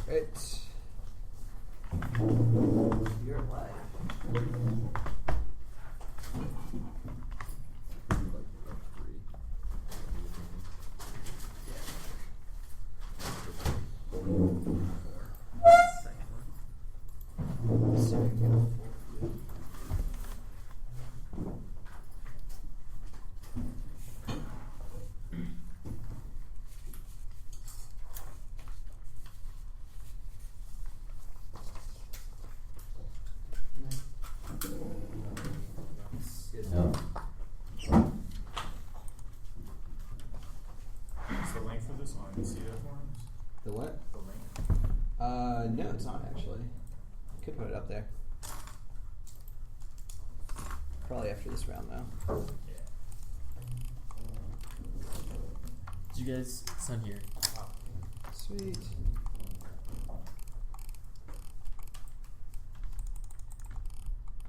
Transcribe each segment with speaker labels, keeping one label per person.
Speaker 1: Right. You're live. No, it's not actually. Could put it up there. Probably after this round, though.
Speaker 2: Yeah. Did you guys sign here?
Speaker 1: Wow. Sweet.
Speaker 3: I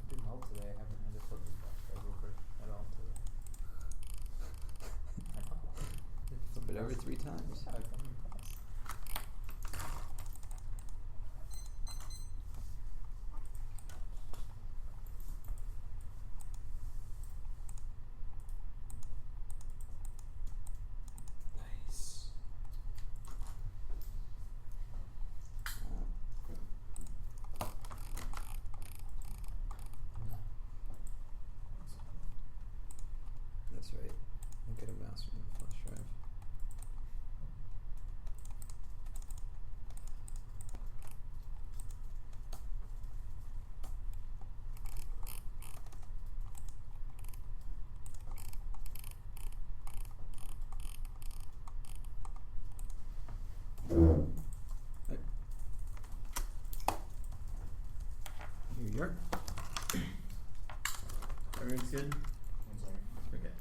Speaker 3: did well today. I haven't had to flip the over at all today.
Speaker 1: Flip it over 3 times. That's right. I'll get a mouse from the flash drive. Right. New York.
Speaker 2: Everyone's good? Okay.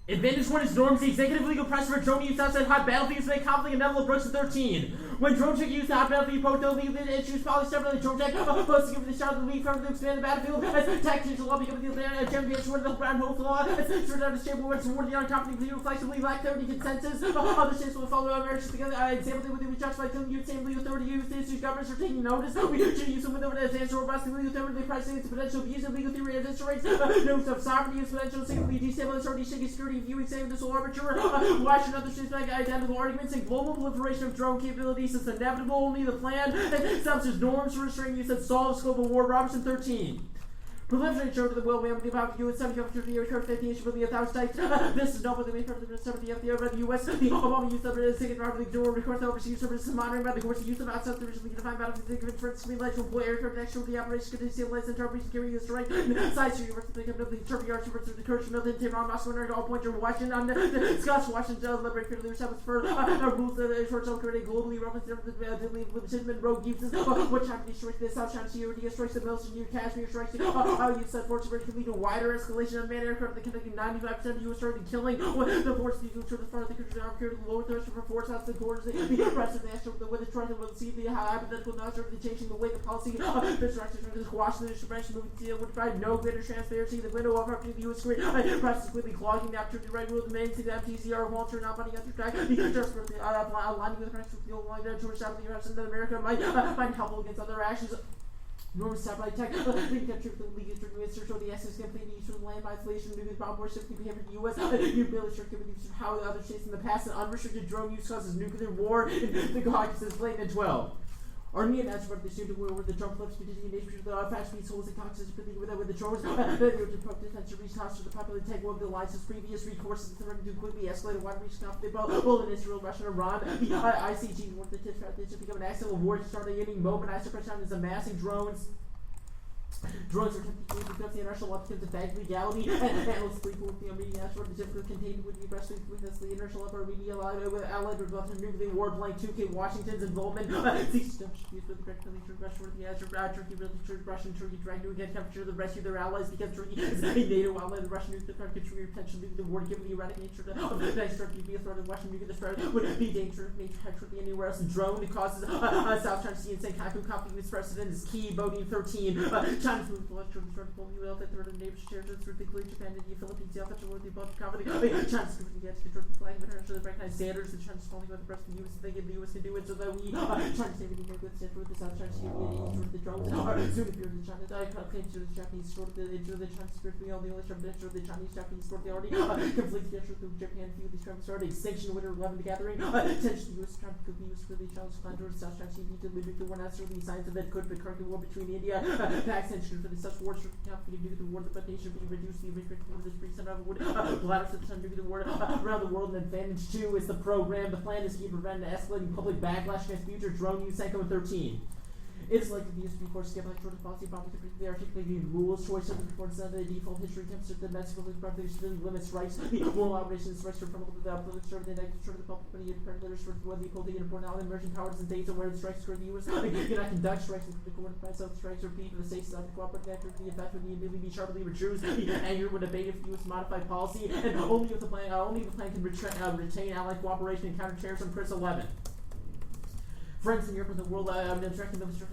Speaker 2: Advantage 1 is Norms, the executive legal press for drone use outside hot battlefields make conflict and level approach to 13. When drone check use the hot battlefield, post no legal issues, probably separately drone check, supposed to give the shot of the league from to expand the battlefield, as tactics will become the advantage, gem the short of the ground hole flaw, as short out of stable words toward the uncompetent clear reflexively lack clarity consensus, other states will follow our marriage together, example with the justify killing you, same legal authority use, the issues governments are taking notice, we should use them with over as answer robust legal authority, they price against potential abuse of legal theory as its rights, notes of sovereignty, use potential singularly destabilize authority, shaking security, viewing, saying this will arbiter, why should other states make identical arguments and global proliferation of drone capabilities is inevitable, only the plan establishes norms for restraining use that solve scope of war. Robertson 13. Proliferate showed to the will man with the power of the U.S. 750 year curve 15 should be 1,000 states. This is not what they made for the 70th of the U.S. The Obama use of it is taken from the door, record the overseas services monitoring by the course of use of outside the originally defined battlefield think of it for screen light to employ aircraft next to the operation could stabilize and interpretation carrying this right. Sides to universe the capability of the yard versus the courage of the Tehran Moscow and all points of Washington discuss Washington liberate for the establish for rules that short self creating globally reference the legitimate rogue uses which have to destroy the South China Sea strikes the Milton near Kashmir strikes how you said force can lead to wider escalation of man aircraft that can take 95% of U.S. started killing the force to the front of the country are carried lower thirst for force out the quarters the rest of the national with the trust will see the hypothetical not sort of changing the way the policy distractions from the Washington suppression moving deal would provide no greater transparency the window of opportunity the U.S. screen press is quickly clogging the opportunity right rule the main thing that MTCR Walter not money after track just for the aligning with the rest of the old line to establish the U.S. and then America might find helpful against other actions. Normal satellite tech, leading capture the league district minister show the essence campaign use for the land by isolation, nuclear bomb worship, behavior in the U.S. New bill restricted with use of how the other states in the past and unrestricted drone use causes nuclear war. The Congress is late at 12. Army and Ashford, the student were with the Trump flips, because the nation of the fast speeds, holes, and toxins, with the drones. The urgent protest and to reach costs to the popular take one of the alliance's previous recourses threatened to quickly escalate a wide reach conflict, both in Israel, Russia, and Iran. The ICG warned the tip to become an accidental war to start at any moment. I suppress is amassing drones. Drones are attempting to become the international law becomes a bag legality, and analysts believe with the Armenian national difficult contained with the aggressive weakness the international law Armenia allowed with allied with Western nuclear war blank 2K Washington's involvement. Seeks to dispute with the correct military Russia with the Azure Turkey really Russian Turkey trying to again capture the rescue their allies because Turkey is a NATO ally. The Russian nuclear threat could trigger potentially the war given the erratic nature of the nice Turkey be a threat of Russian nuclear threat would be dangerous nature Turkey anywhere else. Drone causes South China Sea and Senkaku conflict with precedent is key. Voting 13. China's move to electrical started pulling the oil that third of neighbors shares particularly Japan and the Philippines. The alpha world the above conflict. China's going to get to Turkey flying with her so they recognize standards. The China's falling by the rest of the US. They give the US can do it so that we trying to save any good stand for the South China Sea and the drones. Soon if you're the China claim to the Japanese sort of the Chinese spirit we all the only term the Chinese Japanese sort of the already conflict together with Japan few of these terms started extinction winter 11 the gathering tension the US trying to be used for the Chinese plan towards South China Sea to live to one answer the signs of that could be current war between India Pakistan for the such wars for conflict due to the war the nation being reduced the enrichment for this recent would bladder to the sun due to the war around the world and advantage 2 is the program the plan is to prevent an escalating public backlash against future drone use Senko 13. It's like the use before skip like sort of policy about the articulating rules, choice of the reports of the default history attempts to domestically properties really limits rights, the moral operations rights for criminal without the sort of the negative sort of the public money and predators for the equal the important emerging powers and states where the strikes for the US you cannot conduct strikes in the court by self strikes or people the states not to cooperate after the effect would immediately be sharply reduced anger would abate if the US modified policy and only if the plan can retain allied cooperation and counterterrorism Chris 11. Friends in Europe and the world, directing them to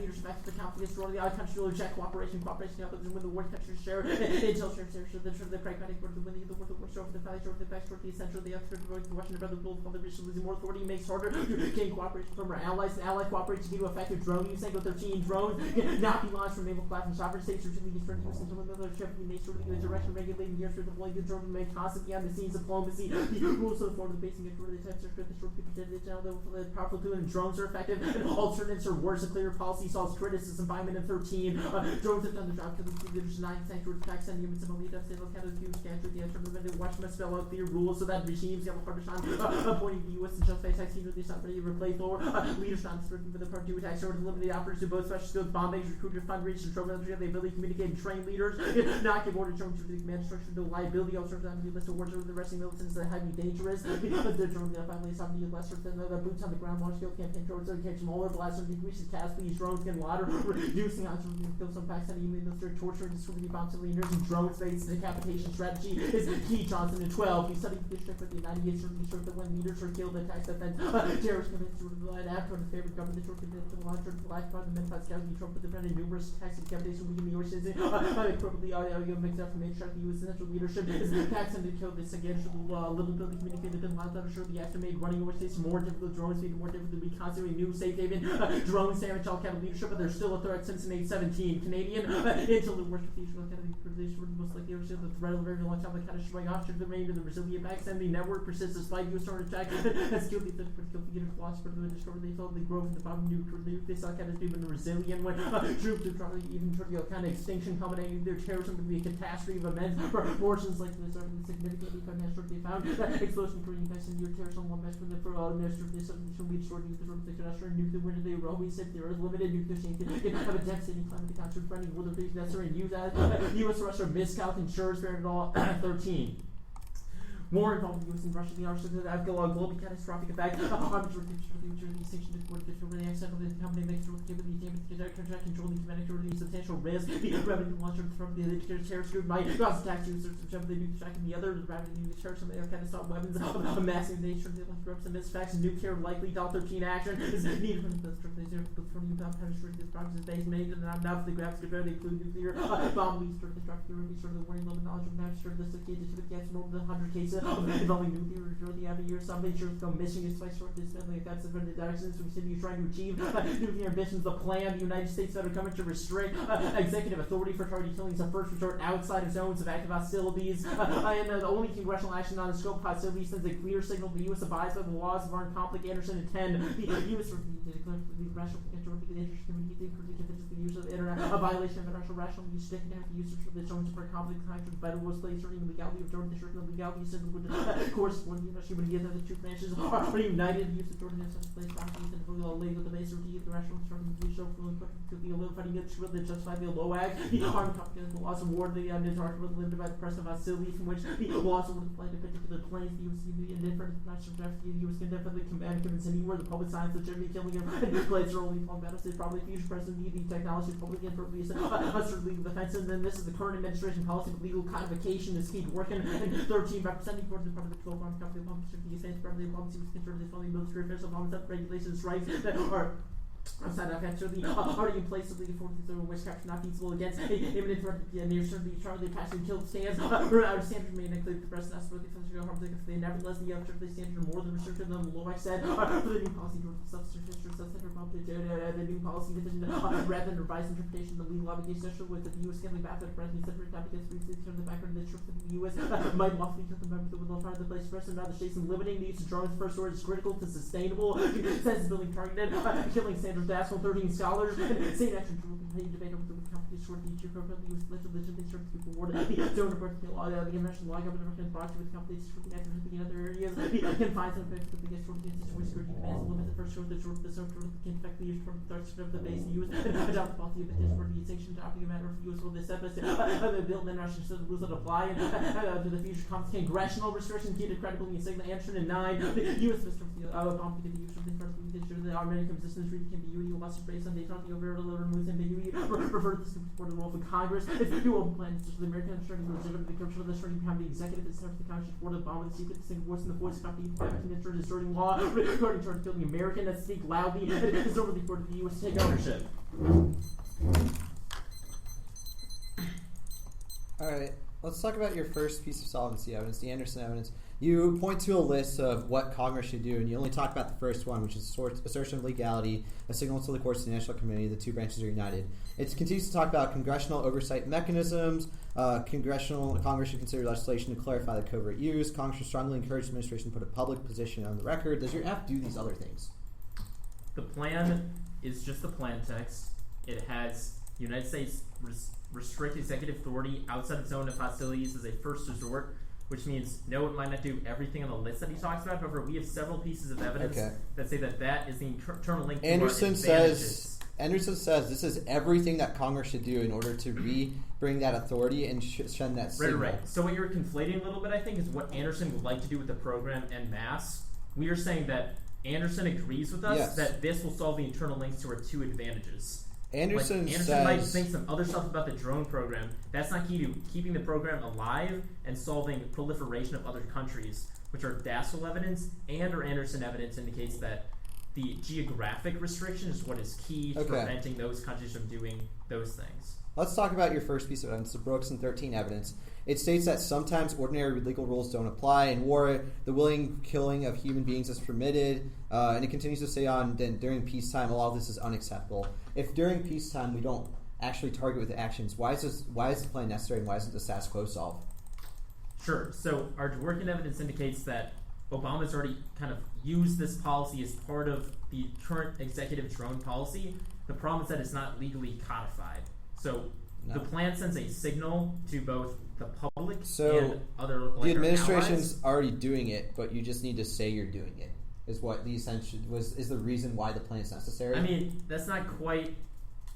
Speaker 2: leadership acts the conflict destroy the other countries will reject cooperation help them win the war countries share intel share the pragmatic word the winning of the war over the valley over the back the essential the expert the Russian brother will the vision losing more authority makes harder to gain cooperation from our allies and allied cooperation to get to effective drone use Senko 13 drones not be launched from naval platforms sovereign states routinely destroy the US until the military the nation the direction regulating years for deploying the drone remain constantly on the scenes diplomacy the rules of the form of the basing of the types of the short people did it down the powerful tool and drones are effective and alternatives are worse. A clear policy solves criticism by minute 13. Drones have done the job to the leaders 9 sanctuary attacks and humans and elite of state localities use capture the alternative and watch must spell out clear rules so that regimes have a hard time appointing the US and just face attacks either they somebody replace or leaders not certain for the part 2 attacks or to limit the operators to both special skills bombings recruiters fundraisers and program the ability to communicate and train leaders not give orders to the command structure the liability also to the list of words over the resting militants that highly dangerous the drone finally somebody lesser than the boots on the ground launch skill campaign drones catch smaller blasts decreases cast these drones get louder reducing odds of kill some Pakistani military torture and distributing bombs to leaders and drones based decapitation strategy is key Johnson in 12 he studied the district with the United States certainly sure that when leaders are killed attacks defense terrorists convinced to rely after the favorite government the short convinced to launch the life part of the men fight scouts and Trump with defending numerous attacks and decapitation weakening the US citizen probably audio mixed up from HR the US central leadership is Pakistan to kill this again little building communicated bin Laden that sure the action made running over states more difficult drones made more difficult to be constantly new safe haven drone sandwich all kind of leadership but there's still a threat since 17 Canadian until the worst of these kind of privilege most likely ever the threat of a very long time like kind of showing off to the range of the resilient Pakistan the network persists despite US storm attack has killed the philosopher to discover they felt the growth in the bottom nuclear they saw kind of even resilient when troops are trying even toward the kind of extinction culminating their terrorism would be a catastrophe of immense proportions like this are significantly financial they found explosion for invest in your terrorism one match for the for all minister of this will be short the sort of international nuclear winter they were always said there is limited nuclear change can have a devastating climate counter running world of things necessary and use that US Russia miscount ensures fair and all 13 War involving the US and Russia, the arsenal of global catastrophic effect, arms reduction of the extinction of the accidental company makes the capability to control the kinetic or the substantial risk, the revenue launcher from the terrorist group might cause attacks to the nuclear strike and the other revenue terrorism catastrophic weapons of massive nature, the reps and misfacts, nuclear likely Del 13 action is needed from the plutonium bomb penetrating the province is based made and now for the graphics compare they include nuclear bomb leads for the destructive sort of the warning level knowledge of that sort of this located to the gas more than 100 cases involving nuclear the every year some sure go missing is twice short dismantling effects of the directions we continue trying to achieve nuclear ambitions the plan the United States federal government to restrict executive authority for targeted killings of first resort outside of zones of active hostilities and the only congressional action on the scope of hostilities sends a clear signal the U.S. abides by the laws of armed conflict Anderson and 10 the U.S. the rational potential the interest community the convinces the use of internet a violation of international rational use, taking out the use of the zones for conflict times with better was placed during the legality of Jordan District and the legality of civil corresponding when the other two branches are united in the use of Jordan District place boundaries and the legal debate to the rational starting to show to the low fighting against that justify the low act, the armed conflict against the laws of war, the undisarmed limited by the press of hostilities in which the laws would apply to particular planes, the U.S. the indifferent national draft, the U.S. can definitely command convince anywhere the public science legitimately killing of planes are only long battles, they probably future president need the technology public and for legal defense, and then this is the current administration policy of legal codification is keep working, and 13 representing for the part of the 12 armed conflict policy, the States probably policy was concerned with funding military official policy regulations rights that are outside of actually already in place of legal forces over which capture not feasible against imminent threat of the near certainty charged passing killed stands or out of standard may include the president asked for the offensive harm if they nevertheless the other the standard are more than restricted than the law said for the new policy towards the substantive republic the new policy division rather than revised interpretation of the legal obligation with the U.S. scaling back to the president separate time against briefly turn the background of the troops of the U.S. might lawfully kill the members of the part of the place president other states and limiting the use of drones first order is critical to sustainable sensibility targeted killing standards to ask 13 scholars and state action to continue debate over the company's short the appropriately use religion they serve to be awarded the zone of the law the international law government and brought to with companies for the actions in other areas can find some effects that the short the situation security demands limit the first short the short the zone can affect the use from the third of the base use and adopt the policy of the for the sanction adopting a matter of use for this episode the bill the national system rules that apply and to the future congressional restrictions key to credibly and signal answer and 9 the U.S. Mr. Bomb to the use of the first we ensure that our American resistance really can be UAE less based on the economy over removes ambiguity refer to the support of the role of Congress if the new open plan is the American starting to legitimate the corruption of the starting behind the executive and serves the Congress for the bomb with the secret distinct voice in the voice company American ensure the starting law according to killing American that speak loudly and it is overly for the U.S. to take ownership.
Speaker 1: Alright, let's talk about your first piece of solvency evidence, the Anderson evidence. You point to a list of what Congress should do, and you only talk about the first one, which is assertion of legality, a signal to the courts and the National Committee, the two branches are united. It continues to talk about congressional oversight mechanisms, Congress should consider legislation to clarify the covert use, Congress should strongly encourage the administration to put a public position on the record. Does your F do these other things?
Speaker 2: The plan is just the plan text. It has United States restrict executive authority outside the zone of hostilities as a first resort, which means no, it might not do everything on the list that he talks about. However, we have several pieces of evidence that say that is the internal link to
Speaker 1: Anderson says this is everything that Congress should do in order to bring that authority and send that signal.
Speaker 2: Right. So what you're conflating a little bit, I think, is what Anderson would like to do with the program en masse. We are saying that Anderson agrees with us that this will solve the internal links to our two advantages.
Speaker 1: Anderson
Speaker 2: might think some other stuff about the drone program. That's not key to keeping the program alive and solving proliferation of other countries, which are Dassel evidence and or Anderson evidence indicates that the geographic restriction is what is key to preventing those countries from doing those things.
Speaker 1: Let's talk about your first piece of evidence, the Brooks and 13 evidence. It states that sometimes ordinary legal rules don't apply. In war, the willing killing of human beings is permitted, and it continues to say during peacetime, a lot of this is unacceptable. If during peacetime we don't actually target with actions, why is the plan necessary, and why isn't the status quo solved?
Speaker 2: Sure. So our working evidence indicates that Obama's already kind of used this policy as part of the current executive drone policy. The problem is that it's not legally codified. So the plan sends a signal to both the public and other
Speaker 1: the administration's
Speaker 2: allies.
Speaker 1: Already doing it, but you just need to say you're doing it. Is what the essential is the reason why the plan is necessary.
Speaker 2: I mean, that's not quite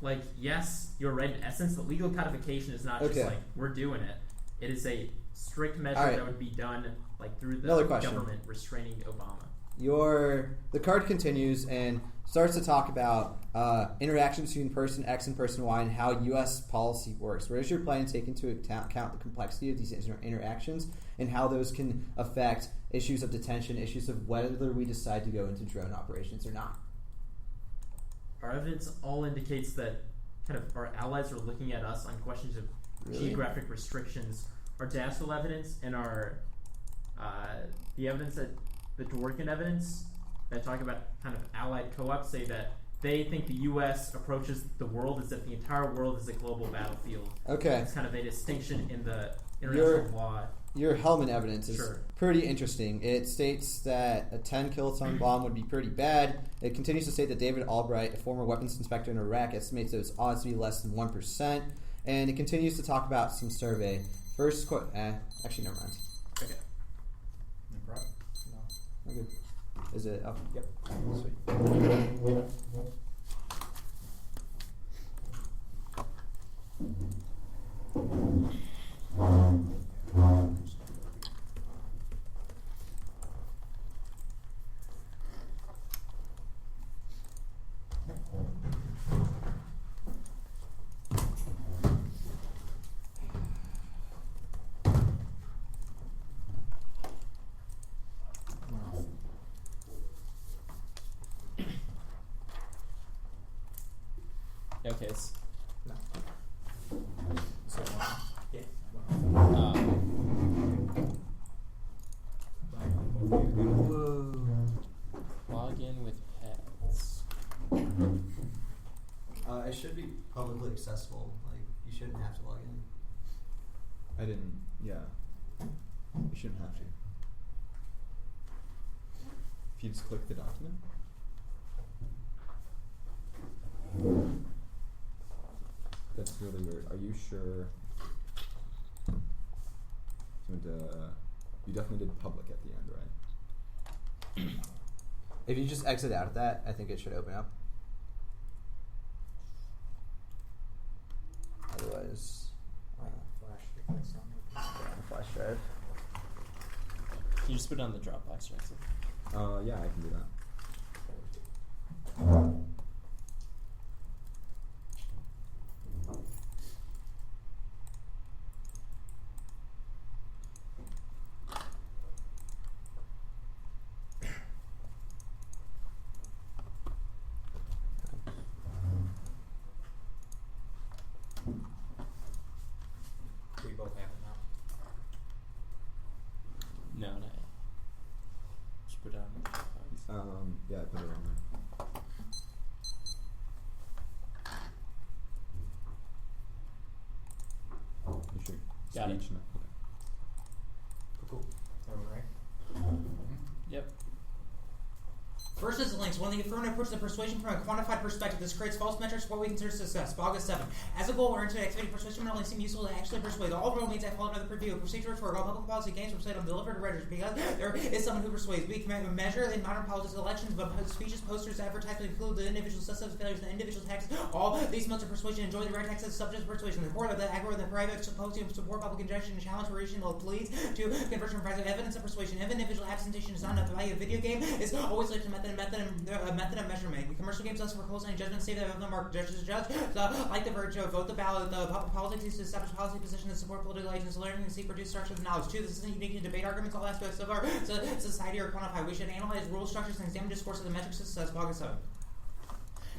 Speaker 2: like yes, you're right in essence. The legal codification is not just like we're doing it. It is a strict measure that would be done like through the government restraining Obama.
Speaker 1: The card continues and starts to talk about interactions between person X and person Y and how U.S. policy works. Where does your plan take into account the complexity of these interactions and how those can affect issues of detention, issues of whether we decide to go into drone operations or not?
Speaker 2: Our evidence all indicates that kind of our allies are looking at us on questions of geographic restrictions. Our Dassel evidence and our the evidence that the Dworkin evidence that talk about kind of allied co-ops say that they think the U.S. approaches the world as if the entire world is a global battlefield.
Speaker 1: Okay.
Speaker 2: It's kind of a distinction in the international law.
Speaker 1: Your Hellman evidence is
Speaker 2: Sure.
Speaker 1: pretty interesting. It states that a 10-kiloton bomb would be pretty bad. It continues to state that David Albright, a former weapons inspector in Iraq, estimates those odds to be less than 1%. And it continues to talk about some survey. First quote. Actually, never mind.
Speaker 2: Okay.
Speaker 3: No problem. No.
Speaker 1: We're good. Is it? Oh,
Speaker 3: Yep.
Speaker 1: sweet.
Speaker 4: Okay.
Speaker 3: No. So, yeah.
Speaker 4: Log in with pets.
Speaker 1: It should be publicly accessible. Like, you shouldn't have to log in.
Speaker 5: I didn't. Yeah. You shouldn't have to. If you just click the document. That's really weird. Are you sure? You definitely did public at the end, right?
Speaker 1: If you just exit out of that, I think it should open up. Otherwise,
Speaker 3: Flash. That's not
Speaker 1: flash drive.
Speaker 4: Can you just put it on the Dropbox, Jackson?
Speaker 5: Yeah, I can do that.
Speaker 3: We both have it now.
Speaker 4: No, not yet. Just put it on the Dropbox.
Speaker 5: Yeah, I put it on there. You sure?
Speaker 4: Got it.
Speaker 5: Speech? No. Okay.
Speaker 3: Cool. Everyone right?
Speaker 4: Yep.
Speaker 6: First is the links. When the affirmative approach the persuasion from a quantified perspective, this creates false metrics for what we consider success. August 7. As a goal oriented activity, persuasion not only seem useful to actually persuade. All rule means I follow another preview of procedure for all public policy games were played on delivered register because there is someone who persuades. We can measure in modern politics elections, but speeches, posters, advertisements include the individual success failures, the individual taxes. All these modes of persuasion enjoy the right access subject of persuasion. The core of the algorithm, the private symposium, support public injection, and challenge for reaching leads to conversion from evidence of persuasion. If individual absentation is not enough, the value of video game is always linked to method of measurement. Commercial games thus foreclose any judgment say that the mark judges judge. Like the virtue of vote the ballot, the politics is to establish policy position and support political agents, learning and seek produce structures of knowledge. Two, this isn't unique to debate arguments, all aspects of our society are quantified. We should analyze rule structures and examine discourse of the metrics of success. August 7.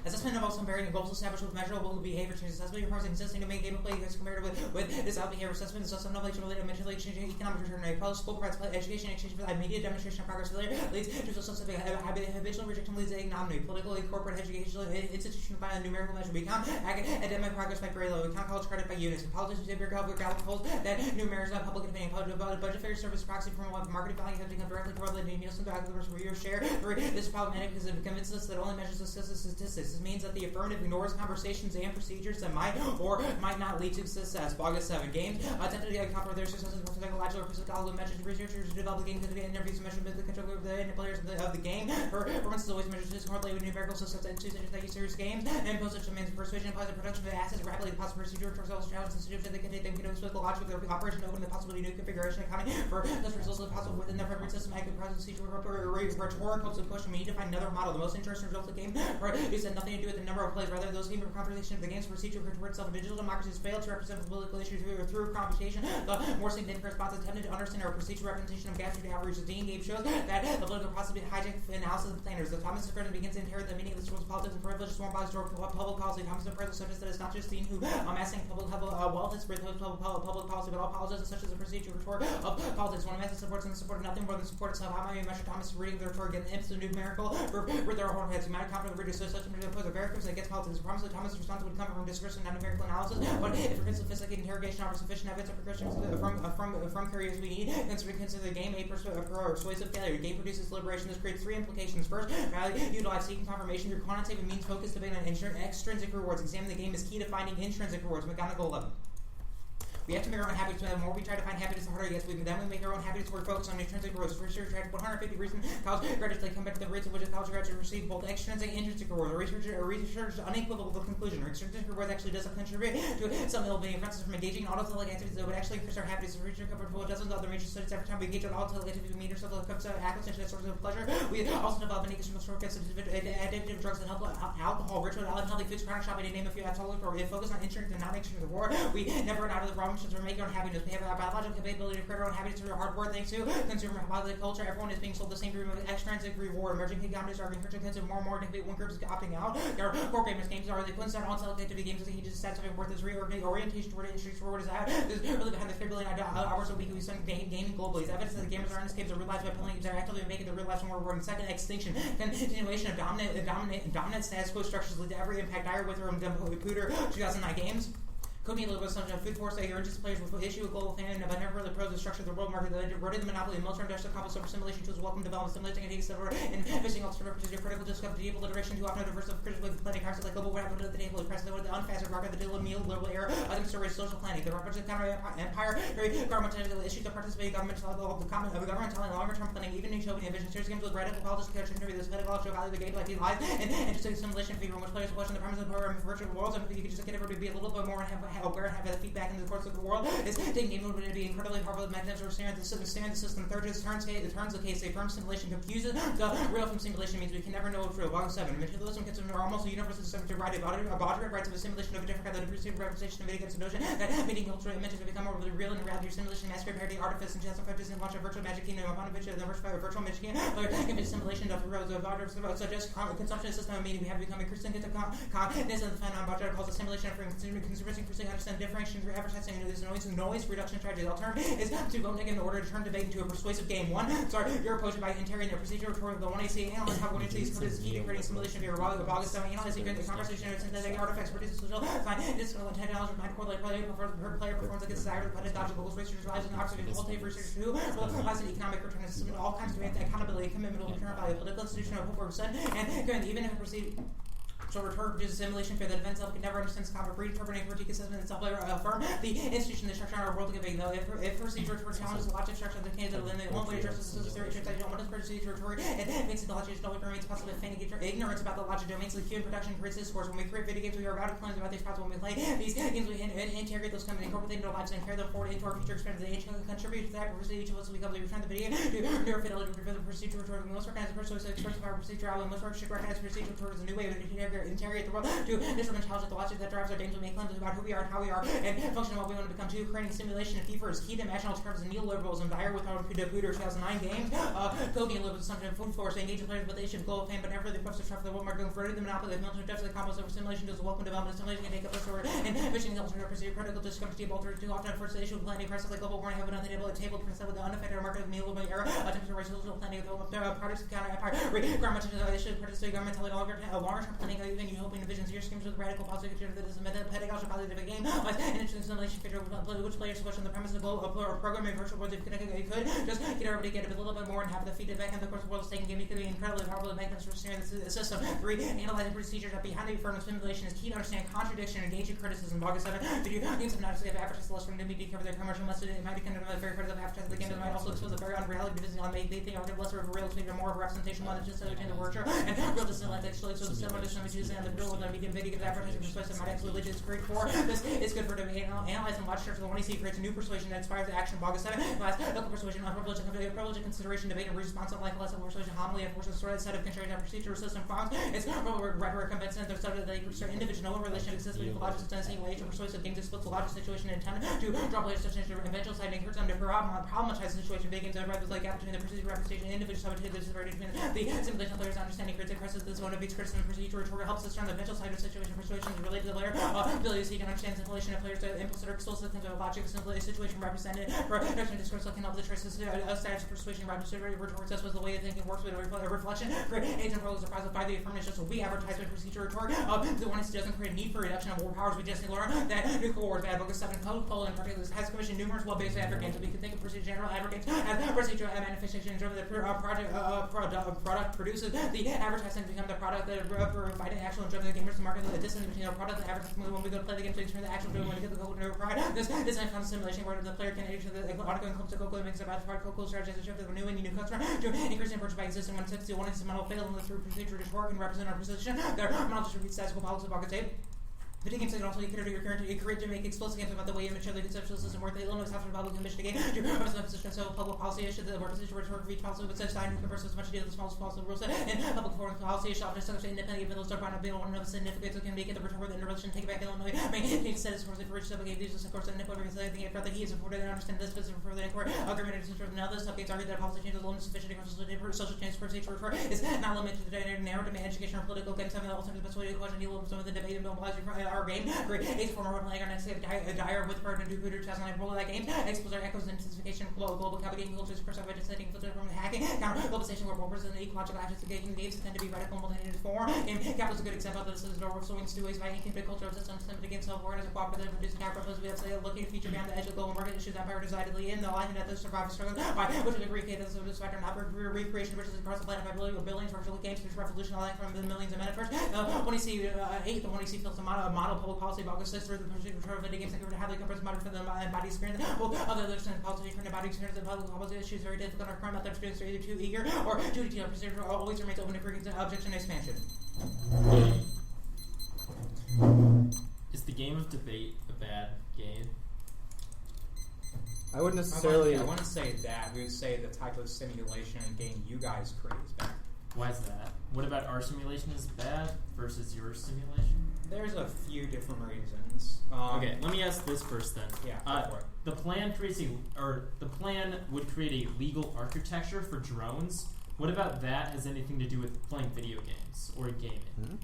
Speaker 6: Assessment involves comparing goals established with measurable behavior changes. Assessment requires consisting to make gameplay as compared with this out behavior assessment. Is also knowledge related mentally exchanging economic return rate. Public school provides education exchange for immediate demonstration of progress failure leads to social habitual rejection leads to ignominy. Politically, corporate educational institution by a numerical measure. We count academic progress by grade level. We count college credit by units. And politicians have your Gallup polls that numerics not public opinion. Budget figure service proxy from what marketing value have become directly correlated to Nielsen value for your share. This is problematic because it convinces us that only measures success is statistics. This means that the affirmative ignores conversations and procedures that might or might not lead to success. August 7. Games attempted to account for their successes for psychological or physical measures. Researchers develop the game to interviews and measurement the control of the players of the game. Performance is always measured to correlate with numerical success and usage of serious games. And postage demands persuasion applies the production of assets rapidly. The possible procedure towards all challenges and solutions that can take them to physical logic with their operation open the possibility of new configuration accounting for those results of the possible within the reference system. Active procedure rhetorical to push me to find another model. The most interesting result of the game is that nothing to do with the number of plays, rather those game of conversation of the game's procedure toward itself. Digital democracies fail to represent political issues through computation. The more significant response attempted to understand our procedure representation of gaps to average. The Dean game shows that the political process of hijack analysis of planners. The Thomas Discretion begins to inherit the meaning of this world's politics and privilege sworn by historical public policy. Thomas Discretion suggests that it's not just Dean who amassing public wealth is spread public policy, but all policies such as the procedure retort of politics. One amassing supports and the support of nothing more than support itself. How might we measure Thomas reading the retort again? The imps of numerical with their horn heads. You might confidently reduce such oppose the very against politics. The promise that Thomas' response would come from discursive and empirical analysis, but if for sophisticated interrogation offers sufficient evidence of progression from curious we need, consider the game a persuasive failure. The game produces liberation. This creates three implications. First, utilize seeking confirmation through quantitative means focused debate on extrinsic rewards. Examine the game is key to finding intrinsic rewards. McGonagall 11. We have to make our own happiness. The more we try to find happiness, the harder it gets. We make our own happiness. We're focused on intrinsic rewards. Research tried 150 recent college graduates. They come back to the rates at which college graduates receive both extrinsic and intrinsic rewards. A research unequivocal conclusion. Extrinsic rewards actually doesn't contribute to some ill-being. For instance, from engaging in autotelic activities that would actually increase our happiness. Research covered dozens of other major studies. Every time we engage in autotelic activities, we meet ourselves acquisition as sources of pleasure. We also develop an economic shortcuts of addictive drugs that help alcohol, ritual, unhealthy foods, chronic shopping, to name a few. Autotelic or we focus on intrinsic and non-intrinsic reward. We never run out of the wrong missions or make our own happiness. We have a biological capability to create our own happiness through hard work. Thanks to consumer culture, everyone is being sold the same group of extrinsic reward. Emerging economies are encouraging to consume more and more. One group is opting out. Our core famous games are the coincide on select activity games that he just satisfying worth his orientation toward industries reward is out. This is really behind the 3 billion hours a week we spend gaming globally. It's evidence that the gamers are in this games are realized by playing games are actively making the real life more rewarding. Second, extinction. Continuation of dominant status quo structures lead to every impact dire with or Pooter 2009 games. Coding a little bit of assumption of food force that urges players will issue a global fan but never really pros the structure of the world market that eroded the monopoly of military industrial complex over simulation tools welcome development simulating and silver and fishing alternative represents critical discovery deep alliteration too often a diverse of critical planning concepts like global rapid at the table is present with the unfastened rocket the deal meal liberal era other stories social planning the represent counter empire very governmental issues that participate government telling longer term planning even utopian vision series games with radical politics culture interview this pedagogical value of the game like these lies and interesting simulation fever in which players question the premise of the program for virtual worlds and you can just get everybody to be a little bit more and have aware and have the feedback in the course of the world is taking game to be incredibly powerful mechanisms or stand the system. Third is turns the case a firm simulation confuses the real from simulation means we can never know what's real. Volume 7. Materialism considers almost a universal system to write a body rights of a simulation of a different kind of perceived representation of it against the notion that meeting cultural images become more real and reality. Your simulation masquerade parody artifice and just Disney launch a virtual magic kingdom upon which the virtual magic kingdom can be simulation of the such as consumption system of meaning we have become increasing into this and the phenomenon budget calls a simulation of consumers increasing understand differentiation through advertising into this noise reduction strategy. The alternative is to vote negative in order to turn debate into a persuasive game. You're approached by interrogating a procedure toward the 1AC analyze how one of these is key to creating simulation of your August 7 analyzing the conversation of synthetic artifacts produces social sign discipline technology behind correlate player performs like a desire to pedagogical goals researchers lives and oxygen qualitative researchers who will has an economic return and system all kinds of accountability commitment will return value political institution of hope and even if it proceed so return produces simulation fear that events can never understand common predetermining critique assessment and self-affirm the institution the structure of our world giving though if procedure toward challenges the logic structure of the candidate then the only way to address this theory that you don't want to procedure toward it makes the logic don't remains possible if feigning ignorance about the logic domains of the human production creates discourse when we create video games we are about to plans about these problems when we play these games we integrate those companies incorporate them into our lives and carry them forward into our future experience they contribute to that procedure each of us will become the return the video to near fidelity to the procedure toward the most organized person so express our procedure and most work should recognize procedure towards a new way to interrogate the world to instrument intelligence, the logic that drives our games will make claims about who we are and how we are, and function what we want to become too. Creating simulation and FIFA is key to imaginal terms of neoliberalism, dire with our Pooter 2009 games. Coding with assumption of food force, engaging players with the issue of global fame, but never the approach to try for the world market going further. The monopoly of military depths of the combos over simulation does welcome development. Simulation can take up this order, and fishing the alternative procedure critical to discover deep altered too often. First, the issue of planning, crisis like global warming, have been unable to table with the unaffected market of neoliberal era, attempts to raise social planning with products of counter empire, government issue of participate government telling longer term planning, even you hoping visions your schemes with radical positive that is a pedagogical positive game. An interesting simulation feature which players question the premise of programming virtual worlds if you could just get everybody get a little bit more and have the feedback and the course of world taking game. You could be incredibly powerful magnificent for steering the system. 3. Analyzing procedures that behind the affirmative simulation is key to understand contradiction and engaging criticism. August 7. Video games have not have advertised less from new media cover their commercial message. It might be kind of a very critical advertising the game that might also expose a very unreality because they think are less of a real thing or more of a representation one than just in the virtual and real discipline actually so the similar images and the real with the medium video advertising persuasive might actually legit is great for this is good for analyzing watch structure the 1AC creates a new persuasion that inspires the action. August 7. Last local persuasion on privilege and consideration debate and response on like less of persuasion homily and forces sort of set of controlling that procedural system forms it's rhetoric convincing the subject that individual relation exists with the logic of sensing way nature persuasive games exposed to logic situation and intended to draw players to eventual side and encourage them to problematize the situation. Big games that arrive with like gap between the procedure representation and individual subject. There's a very between the simulation players' understanding creates a crisis. This one of each criticism procedure rhetorical helps us turn the eventual side of situation persuasion is related to the player ability so you can understand simulation of players to implicit or explicit things of logic. A situation represented for discourse can help the choices status of persuasion rhetorical test was the way of thinking works with a reflection. Create agent roles are processed by the affirmation. So we advertise with procedure rhetoric. The one doesn't create a need for reduction of war powers. We just learn that nuclear war is bad. Book 7 Coca-Cola in particular has commissioned numerous well-based advocates. So we can think of procedure general advocates as procedure manifestations of the product produces the advertising to become the product that providing actual and driven the gamers to market the distance between our product and advertising when we go to play the game to turn the actual driven when we get the Coca-Cola product. This is a simulation where the player can issue the ongoing clumps of Coca-Cola makes about Coca-Cola strategies to shift the new and new customer to increase in purchase by existing 160 one is model failed and through procedure to work and represent our position. Their model distributes statistical policy pocket tape. Video games can also be created to make explicit games about the way image of the conceptual system work. They limit after public commission game to represent the position so public policy issue the work position work for each policy with such sign converse as much to deal with the smallest possible rules and public foreign policy issue often such independent even though start by being one of the significance so can make it the return with the interrelation take it back Illinois maintain status for the first subgame these of course the nickel everything I think that he is supported and understand this business for the inquiry agreement is for now this subgames argue that policy changes alone sufficient for social change for procedure is not limited to narrow demand education or political games having the alternative best way to question deal with some of the debate and mobilize our game Ace former role playing our next dire with burden to Hooter 2009 role of that game. Expose our echoes and intensification global capital cultures first of legislating filter from hacking counter globalization where more person ecological actions of games tend to be radical and multi-native form. Game capital is a good example of this is door swings two ways by inking the culture of systems against self-war as a cooperative producing capital we have to looking to feature beyond the edge of global market issues empire decidedly in the line that the survivors struggle by which is a recreated of this factor not recreation versus across the planet by billions virtual games which revolution all from the millions of metaverse. When you see the one you see feels a model public policy about August 6th for the control of video games that have the compares modern for the body experience. Well, other policy from the body experience and public policy issues very difficult or crime out there experience are either too eager or too detailed. Procedure always remains open to criticism, objection, and expansion.
Speaker 4: Is the game of debate a bad game?
Speaker 1: I wouldn't necessarily.
Speaker 3: I wouldn't say that. We would say the type of simulation and game you guys create is bad.
Speaker 4: Why is that? What about our simulation is bad versus your simulation?
Speaker 3: There's a few different reasons.
Speaker 4: Okay, let me ask this first then.
Speaker 3: Yeah, go for it.
Speaker 4: The plan would create a legal architecture for drones. What about that has anything to do with playing video games or gaming?
Speaker 1: Mm-hmm.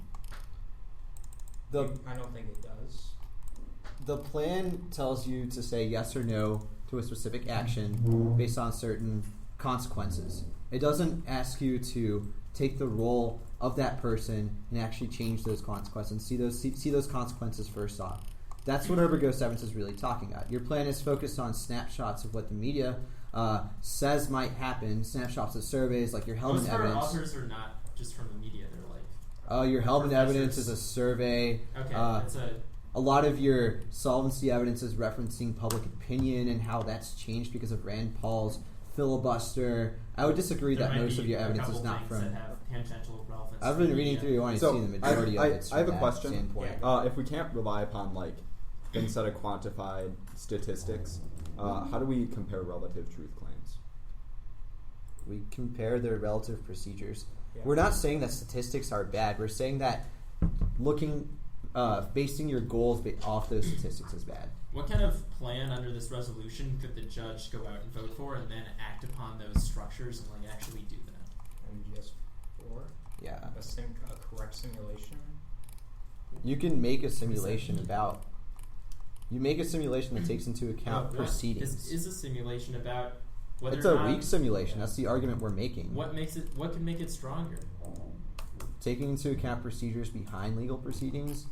Speaker 3: I don't think it does.
Speaker 1: The plan tells you to say yes or no to a specific action based on certain consequences. It doesn't ask you to take the role of that person and actually change those consequences and see those consequences first off. That's what ErMc 7 is really talking about. Your plan is focused on snapshots of what the media says might happen, snapshots of surveys, like your Hellman evidence.
Speaker 4: Most of our authors are not just from the media, they're like...
Speaker 1: your Hellman evidence is a survey.
Speaker 4: Okay, it's
Speaker 1: a lot of your solvency evidence is referencing public opinion and how that's changed because of Rand Paul's filibuster. I would disagree that most of your evidence is not from...
Speaker 4: that have tangential relevance.
Speaker 1: I've been reading through. You want to see the majority of it.
Speaker 5: I have a question.
Speaker 1: Standpoint.
Speaker 5: If we can't rely upon instead of quantified statistics, how do we compare relative truth claims?
Speaker 1: We compare their relative procedures.
Speaker 3: Yeah.
Speaker 1: We're not saying that statistics are bad. We're saying that basing your goals off those statistics is bad.
Speaker 4: What kind of plan under this resolution could the judge go out and vote for and then act upon those structures and actually do that?
Speaker 3: And just for
Speaker 1: Yeah.
Speaker 3: a correct simulation.
Speaker 1: You can make a simulation about... You make a simulation that takes into account proceedings.
Speaker 4: Is a simulation about whether
Speaker 1: It's
Speaker 4: or
Speaker 1: a
Speaker 4: not...
Speaker 1: weak simulation. That's the argument we're making.
Speaker 4: What can make it stronger?
Speaker 1: Taking into account procedures behind legal proceedings.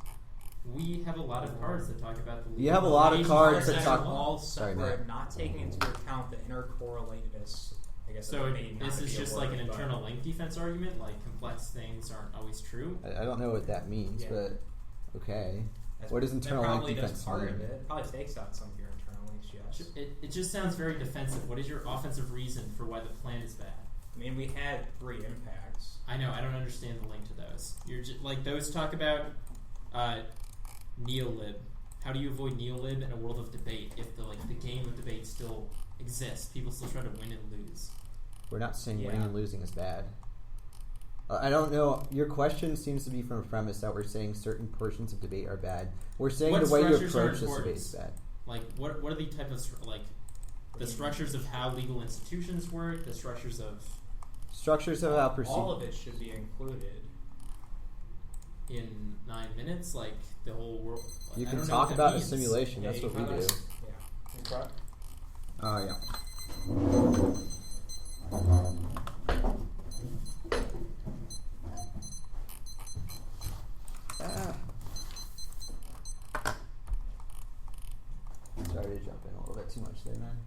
Speaker 4: We have a lot of cards that talk about the legal...
Speaker 1: You have a lot of cards that
Speaker 3: that
Speaker 1: talk...
Speaker 3: all
Speaker 1: Sorry,
Speaker 3: separate,
Speaker 1: Matt.
Speaker 3: not taking into account the intercorrelatedness. I guess
Speaker 4: So
Speaker 3: may not
Speaker 4: this is
Speaker 3: be a
Speaker 4: just
Speaker 3: word,
Speaker 4: like an
Speaker 3: but-
Speaker 4: internal link defense argument, like complex things aren't always true.
Speaker 1: I don't know what that means,
Speaker 3: Yeah.
Speaker 1: but okay.
Speaker 3: That's-
Speaker 1: What does
Speaker 3: that
Speaker 1: internal link
Speaker 3: probably does
Speaker 1: defense
Speaker 3: part
Speaker 1: mean?
Speaker 3: of it. It probably takes out some of your internal links, yes.
Speaker 4: It just sounds very defensive. What is your offensive reason for why the plan is bad?
Speaker 3: I mean, we had 3 impacts.
Speaker 4: I know, I don't understand the link to those. You're just, those talk about neolib. How do you avoid neolib in a world of debate if the game of debate still exists? People still try to win and lose.
Speaker 1: We're not saying
Speaker 3: Yeah.
Speaker 1: winning and losing is bad. I don't know. Your question seems to be from a premise that we're saying certain portions of debate are bad. We're saying
Speaker 4: What
Speaker 1: the way you
Speaker 4: structures are
Speaker 1: approach this
Speaker 4: important?
Speaker 1: debate is bad.
Speaker 4: Like, what are the type of the structures of how legal institutions work? The structures of
Speaker 1: Structures of how
Speaker 3: All of it should be included.
Speaker 4: in 9 minutes, like the whole world.
Speaker 1: You
Speaker 4: I
Speaker 1: can
Speaker 4: don't know
Speaker 1: talk
Speaker 4: what that
Speaker 1: about a
Speaker 4: means.
Speaker 1: simulation.
Speaker 3: Yeah,
Speaker 1: That's
Speaker 3: you
Speaker 1: what we
Speaker 3: kinda-
Speaker 1: do.
Speaker 3: Yeah. You try?
Speaker 5: Yeah.
Speaker 1: Sorry to jump in a little bit too much there, man.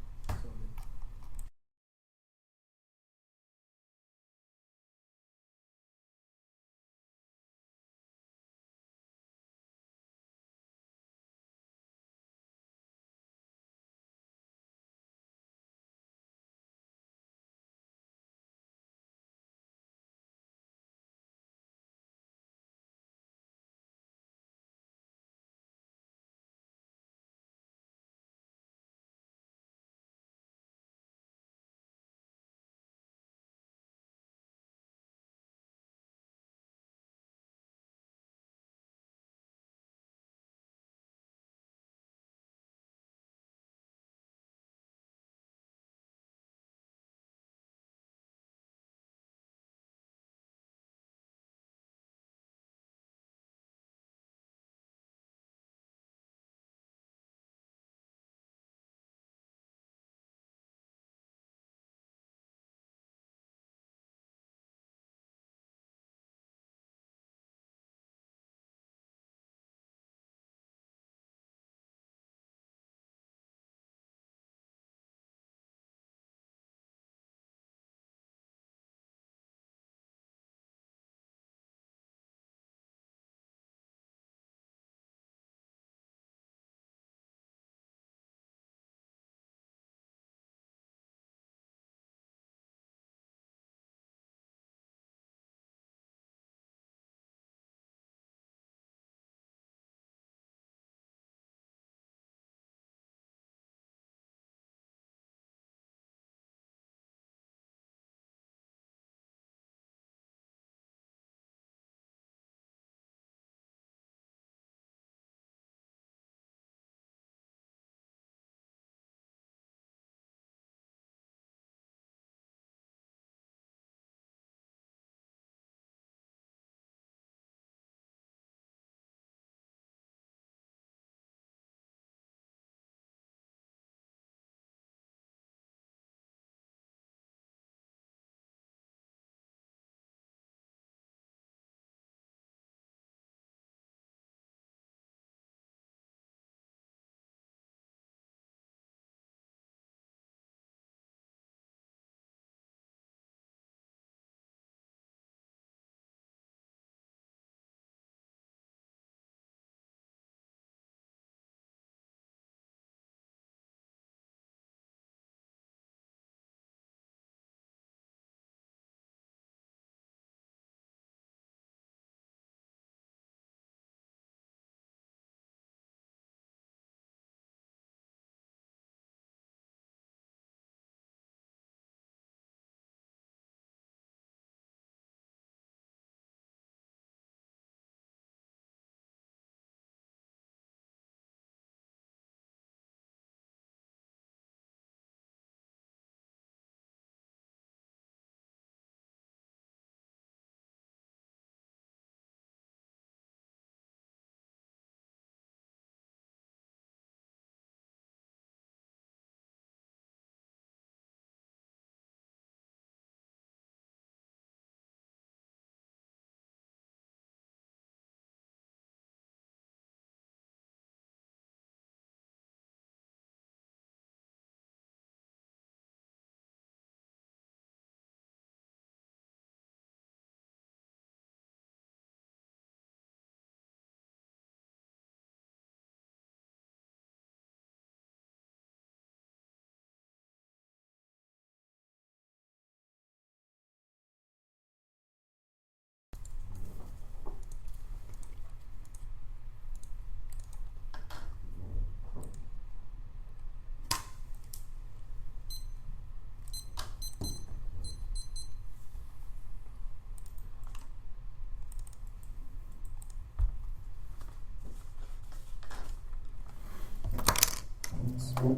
Speaker 5: It's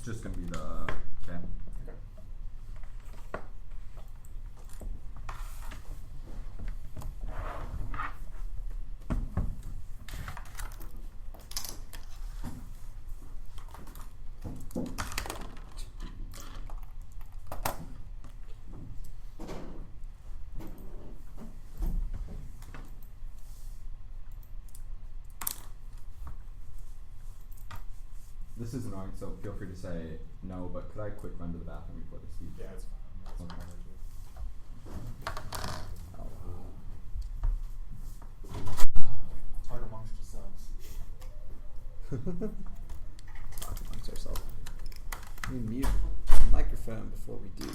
Speaker 5: just gonna be the okay. This is annoying, so feel free to say no, but could I quick run to the bathroom before the speech?
Speaker 3: Yeah, it's fine. That's
Speaker 5: Okay.
Speaker 3: Talk amongst yourselves.
Speaker 1: Talk amongst ourselves. We mute the microphone before we do.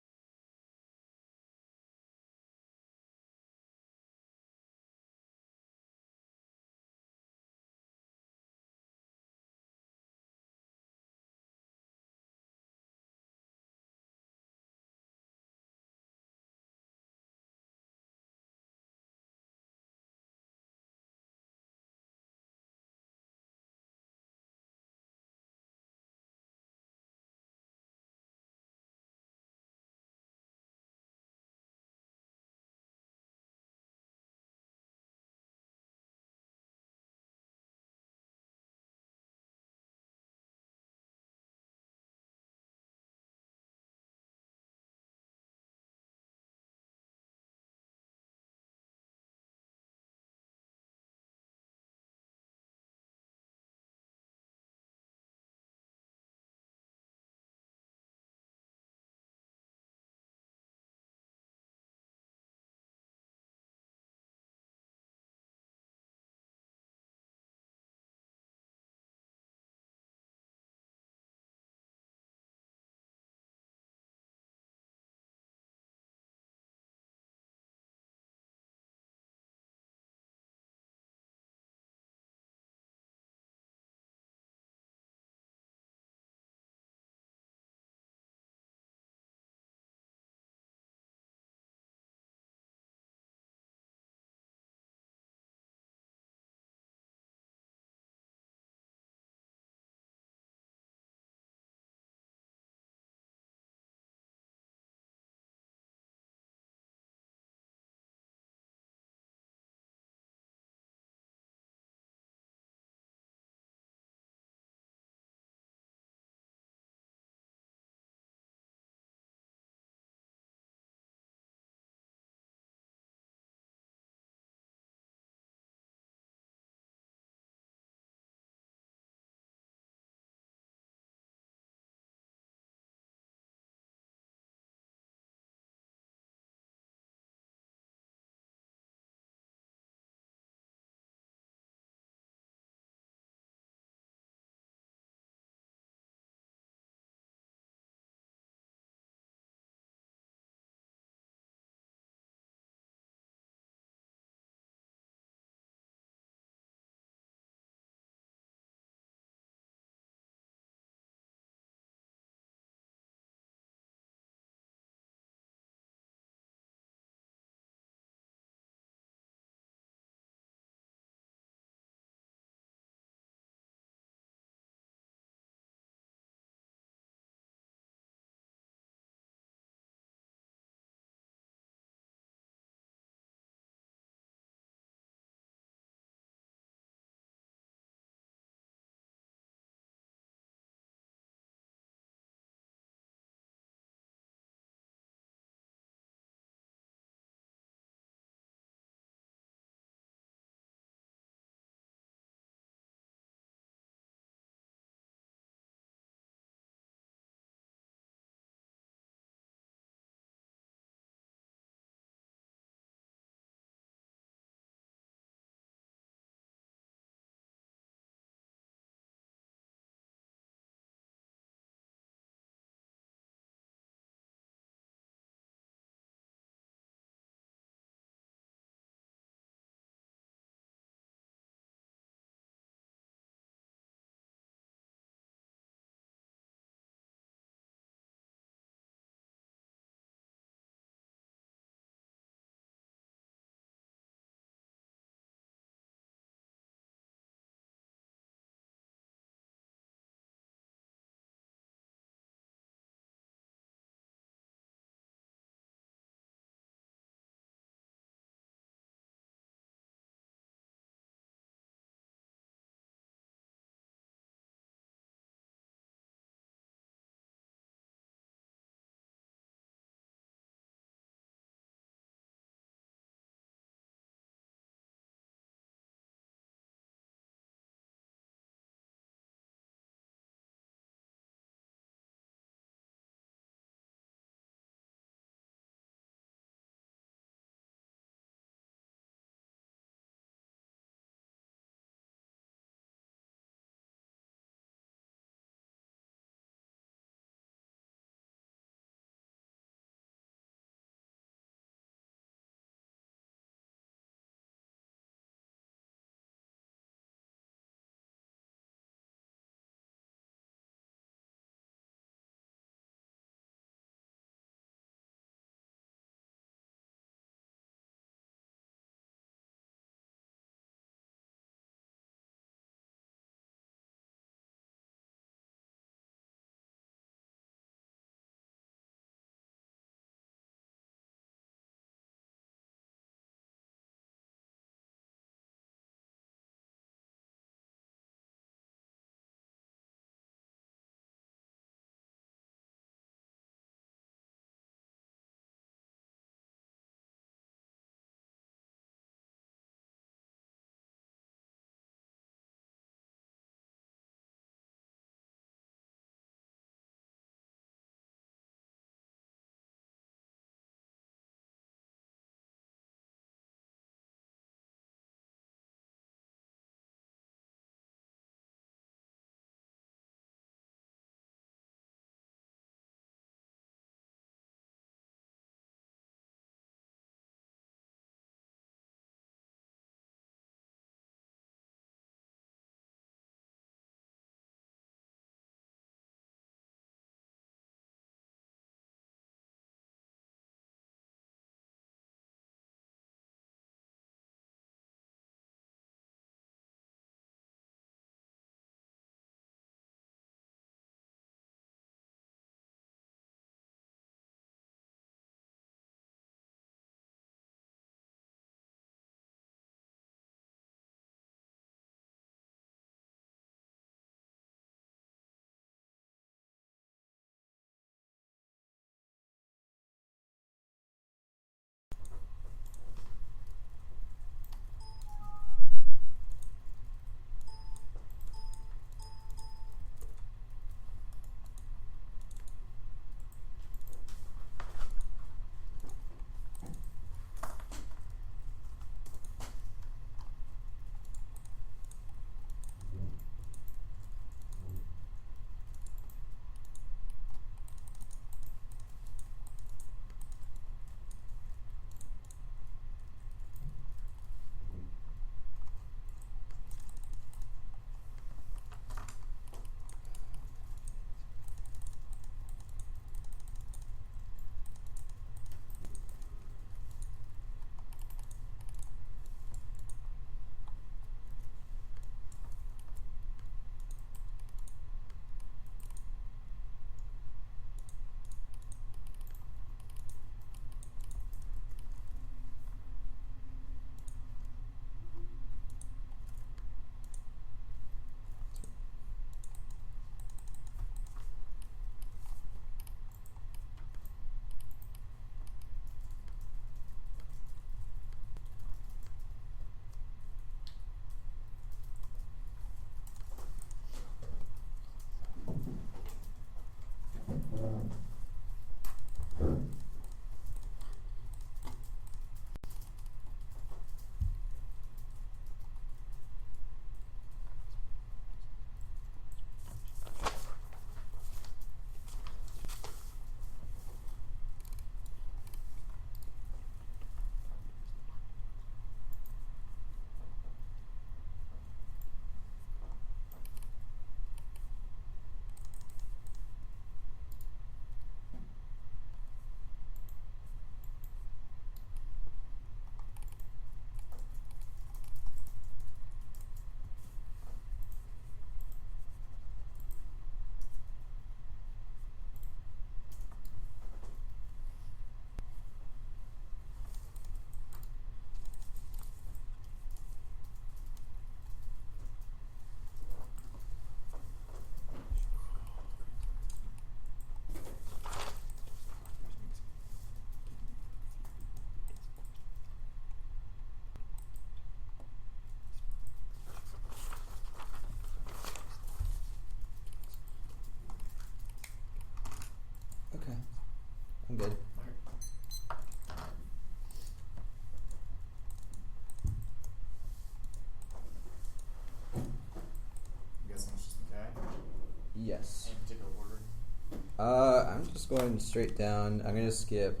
Speaker 1: I'm just going straight down. I'm going to skip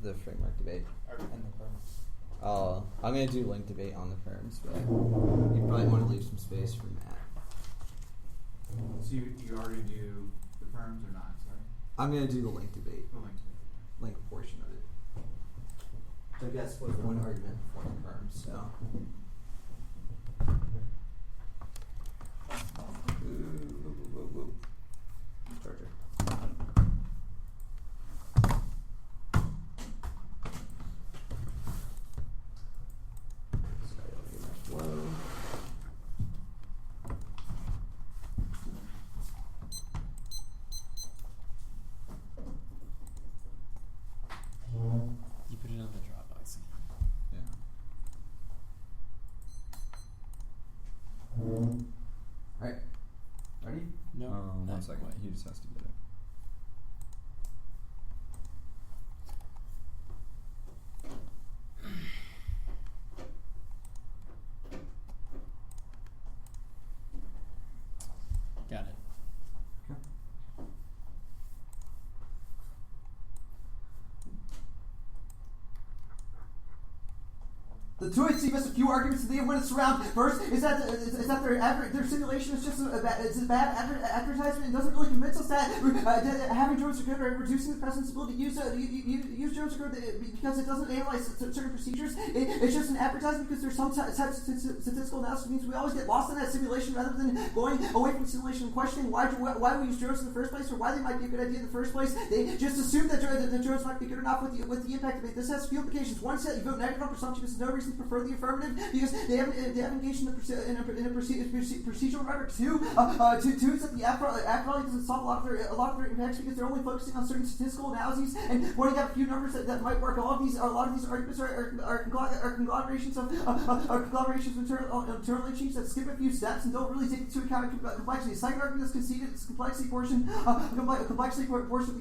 Speaker 1: the framework debate.
Speaker 3: And the firms.
Speaker 1: I'm going to do link debate on the firms, but you probably want to leave some space for Matt.
Speaker 7: So you already do the firms or not? Sorry.
Speaker 1: I'm going to do the link debate,
Speaker 7: The links.
Speaker 1: link portion of it. So I guess was one argument for the firms, so. Charger.
Speaker 4: You put it on the Dropbox.
Speaker 5: Yeah.
Speaker 1: Alright. Ready?
Speaker 4: No.
Speaker 5: One second. He just has to get it.
Speaker 4: Got it.
Speaker 1: The 2HC missed a few arguments that they win us around. First is that their simulation is just a bad advertisement and doesn't really convince us that having drones are good or reducing the president's ability to use drones are good because it doesn't analyze certain procedures. It's just an advertisement because there's some type of statistical analysis means we always get lost in that simulation rather than going away from the simulation and questioning why we use drones in the first place or why they might be a good idea in the first place. They just assume that the drones might be good enough with the impact of it. This has few implications. One set, you vote negative on presumption because there's no reason to prefer the affirmative because they have engaged in a procedural rhetoric. Two is that the app probably doesn't solve a lot of their impacts because they're only focusing on certain statistical analyses and pointing out a few numbers that might work. A lot of these arguments are conglomerations of internal issues that skip a few steps and don't really take into account complexity. The second argument is conceded its complexity portion of the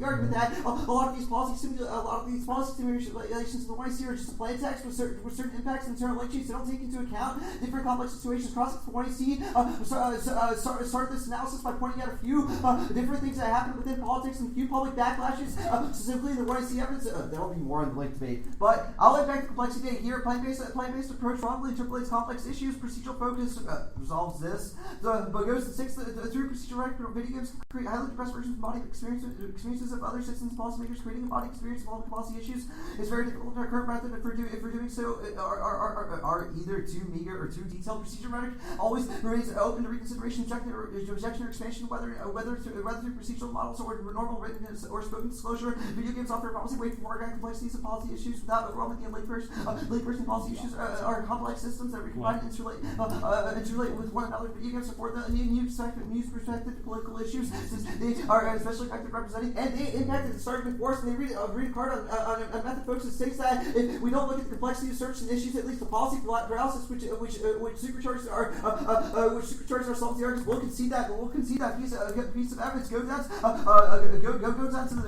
Speaker 1: argument that a lot of these policy simulations in the YC are just a plain text with certain impacts and internal link sheets. They don't take into account different complex situations. Crossing the YC started this analysis by pointing out a few different things that happen within politics and a few public backlashes, specifically in the YC evidence. There will be more in the link debate, but I'll let back to complexity data here. Plan-based approach wrongly interpolates complex issues. Procedural focus resolves this. But goes to sixth through procedural record video games create highly compressed versions of body experiences of other citizens, policymakers. Creating a body experience of all the policy issues is very difficult in our current method. If we're doing so, are either too meager or too detailed. Procedure rhetoric always remains open to reconsideration, rejection, or expansion, whether through procedural models or normal written or spoken disclosure. Video games offer a promising way to foreground complexities of policy issues without overwhelming the layperson. Policy issues are complex systems that we combine and interrelate with one another. Video games support the new perspective to political issues since they are especially effective representing and they impact the starting force. And they read a card on method folks that states that if we don't look at the complexity of certain issues, at least the policy paralysis which supercharges our solvency arguments, we'll concede that piece of evidence. Go down to the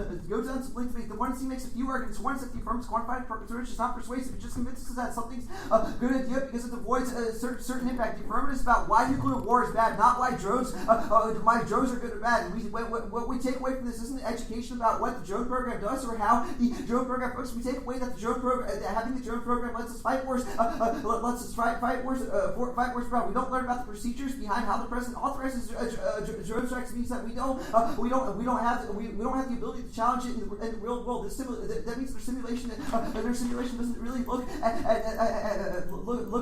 Speaker 1: link debate. The one C makes a few arguments. One is that the affirmative quantified approach is not persuasive. It just convinces us that something's a good idea because it avoids a certain impact. The affirmative is about why nuclear war is bad, not why drones are good or bad. And what we take away from this isn't education about what the drone program does or how the drone program works. We take away that the drone program, having the drone program lets us fight wars. Fight wars. We don't learn about the procedures behind how the president authorizes drone strikes. Means that we don't have the ability to challenge it in the real world. That means their simulation doesn't really look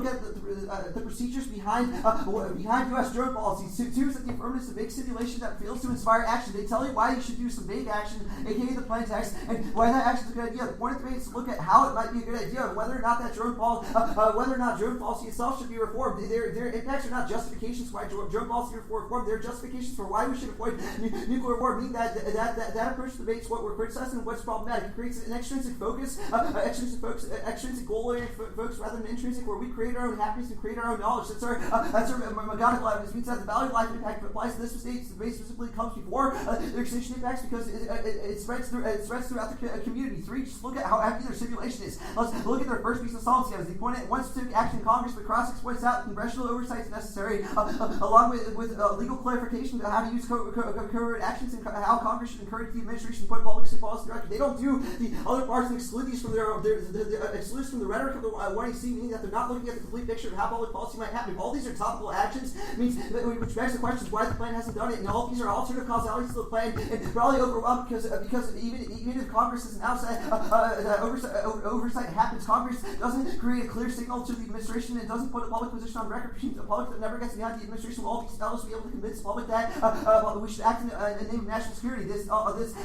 Speaker 1: at the procedures behind U.S. drone policies. Two is that the affirmative is a big simulation that fails to inspire action. They tell you why you should do some big action, aka the plain text, and why that action is a good idea. The point of the debate is to look at how it might be a good idea, and whether or not drone policy itself should be reformed. Their impacts are not justifications for why drone policy should be reformed. They're justifications for why we should avoid nuclear war. Meaning that approach debates what we're criticizing and what's problematic. It creates an extrinsic focus, extrinsic goal-oriented focus rather than intrinsic, where we create our own happiness and create our own knowledge. That's our McGonigal evidence. Means that the value of life impact applies to this state. The base specifically comes before the extinction impacts because it spreads throughout the community. Three, just look at how happy their simulation is. Let's look at their first piece of solvency evidence.
Speaker 8: They point at once took action in Congress, but Crossix points out congressional oversight is necessary, along with legal clarification of how to use covert actions and how Congress should encourage the administration to put public policy direction. They don't do the other parts and exclude these from exclude from the rhetoric of the YEC, meaning that they're not looking at the complete picture of how public policy might happen. If all these are topical actions, means which begs the question why the plan hasn't done it, and all these are alternative causalities to the plan, and probably overwhelmed because even if Congress is an outside oversight happens, Congress doesn't create a clear signal to the administration and doesn't put a public position on record. The public that never gets behind the administration will always be able to convince the public that we should act in the name of national security. This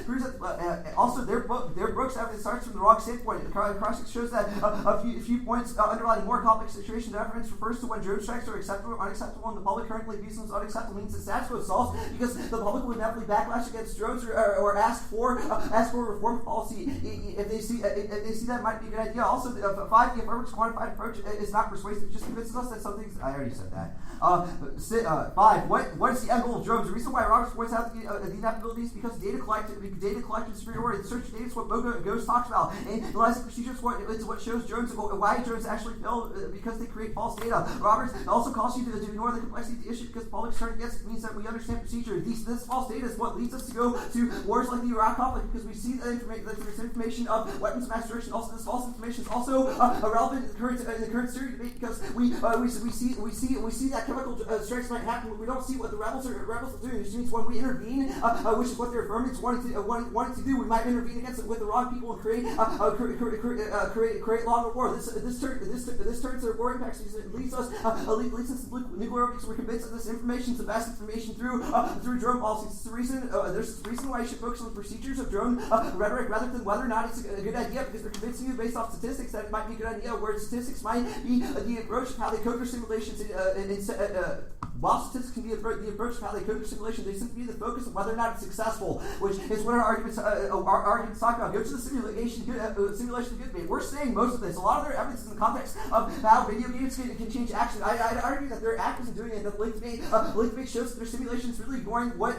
Speaker 8: proves that also their Brooks evidence starts from the wrong standpoint. Crossix shows that a few points underline a more complex situation. The reference refers to when drone strikes are acceptable or unacceptable, and the public currently views them as unacceptable. Means the status quo solves because the public would inevitably backlash against drones or ask for reform policy if they see that might be a good idea. Also, 5, the ErMc's quantified approach is not persuasive. It just convinces us that something's. I already said that. 5. What is the end goal of drones? The reason why Roberts points out the inevitability is because data collection superiority. The search data is what Ghost talks about. And analyzing procedures is what shows drones why drones actually fail because they create false data. Roberts also calls you to ignore the complexity of the issue because public turn against it means that we understand procedure. This false data is what leads us to go to wars like the Iraq conflict because we see that there's information of weapons of mass destruction. Also, this false information is also relevant in the current Syria debate because we see that chemical strikes might happen, but we don't see what the rebels are doing. Which means when we intervene, which is what their affirmatives wanted to do, we might intervene against it with the wrong people and create law of war. This turns their war impacts. It leads us to nuclear because we're convinced that this information is the best information through drone policies. It's the reason. There's a reason why you should focus on the procedures of drone rhetoric rather than whether or not it's a good idea, because they're convincing you based off statistics that it might be a good idea, where statistics might be the approach of how they code their simulations. While statistics can be the approach of how they code their simulation, they seem to be the focus of whether or not it's successful, which is what our arguments talk about. Go to the simulation good debate. We're saying most of this. A lot of their evidence is in the context of how video games can change action. I'd argue that their actors are doing it. The link debate shows that their simulation is really ignoring what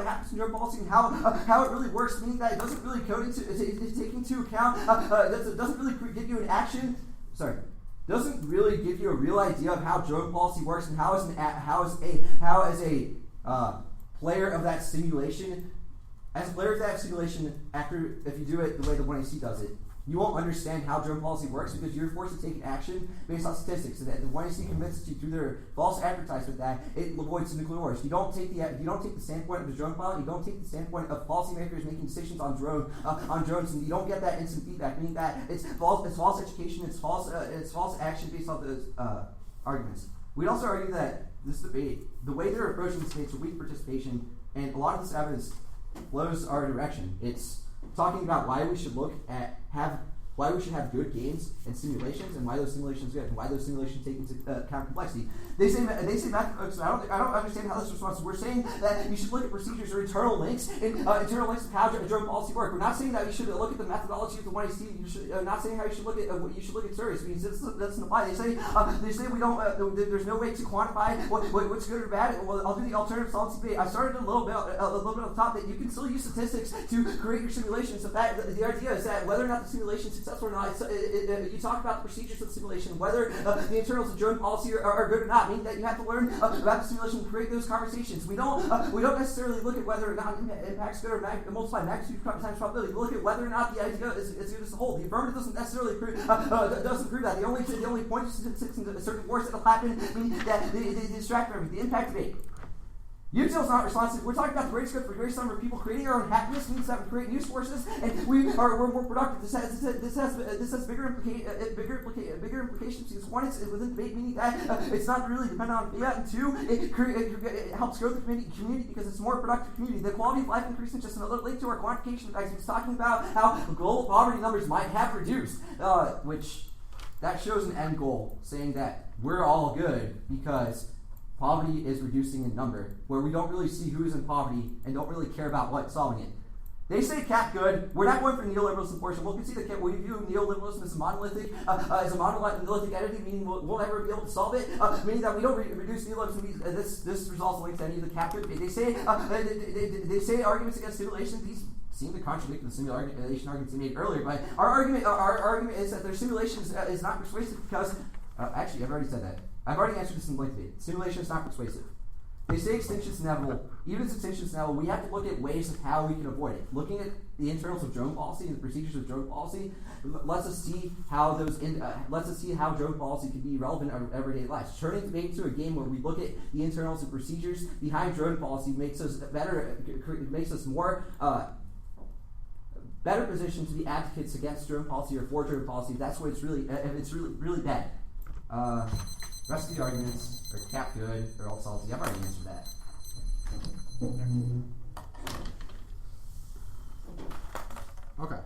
Speaker 8: happens in drone policy and how it really works, meaning that it doesn't really take into account doesn't really give you an action. Sorry. Doesn't really give you a real idea of how drone policy works and how as a player of that simulation, after if you do it the way the 1AC does it, you won't understand how drone policy works because you're forced to take action based on statistics. So that the 1AC convinces you through their false advertisement that it avoids nuclear wars. You don't take the standpoint of the drone pilot. You don't take the standpoint of policymakers making decisions on drones, and you don't get that instant feedback. Meaning that it's false education. It's false action based on those arguments. We'd also argue that this debate, the way they're approaching this debate, is weak participation, and a lot of this evidence flows our direction. It's talking about why we should have good games and simulations, and why those simulations are good, and why those simulations take into account complexity. They say math. I don't understand how this responds. We're saying that you should look at procedures or internal links of how drone policy work. We're not saying that you should look at the methodology of the 1AC. You should not saying how you should look at surveys. Because this doesn't apply. They say we don't. There's no way to quantify what's good or bad. Well, I'll do the alternative solvency debate. I started a little bit on the top that you can still use statistics to create your simulations. So that the idea is that whether or not the simulation is successful or not, you talk about the procedures of the simulation, whether the internals of drone policy are good or not, meaning that you have to learn about the simulation and create those conversations. We don't necessarily look at whether or not impact's good or multiply magnitude times probability. We look at whether or not the idea is good as a whole. The affirmative doesn't necessarily prove that. The only point to statistics in certain wars that'll happen mean that they distract from the impact debate. Util's not responsive. We're talking about the greatest good for the greatest number of people. Creating our own happiness means that we create news sources, and we're more productive. This has bigger implications. Because one, it's within debate, meaning that it's not really dependent on data, and two, it helps grow the community because it's a more productive community. The quality of life increase is just another link to our quantification guys. He's talking about how global poverty numbers might have reduced, which that shows an end goal, saying that we're all good because poverty is reducing in number, where we don't really see who's in poverty and don't really care about what's solving it. They say cap good. We're not going for neoliberalism portion. We'll concede that we view neoliberalism as a monolithic entity, meaning we'll never be able to solve it, meaning that we don't reduce neoliberalism. This results in links to any of the cap good. They say arguments against simulation. These seem to contradict the simulation arguments we made earlier. But our argument is that their simulation is not persuasive because actually I've already said that. I've already answered this in the link debate. Simulation is not persuasive. They say extinction is inevitable. Even if extinction is inevitable, we have to look at ways of how we can avoid it. Looking at the internals of drone policy and the procedures of drone policy lets us see how drone policy can be relevant in our everyday lives. Turning the debate into a game where we look at the internals and procedures behind drone policy makes us better. Makes us more better positioned to be advocates against drone policy or for drone policy. That's what it's really bad. Rest of the arguments are cap good or all salty. I've already answered that.
Speaker 5: Okay.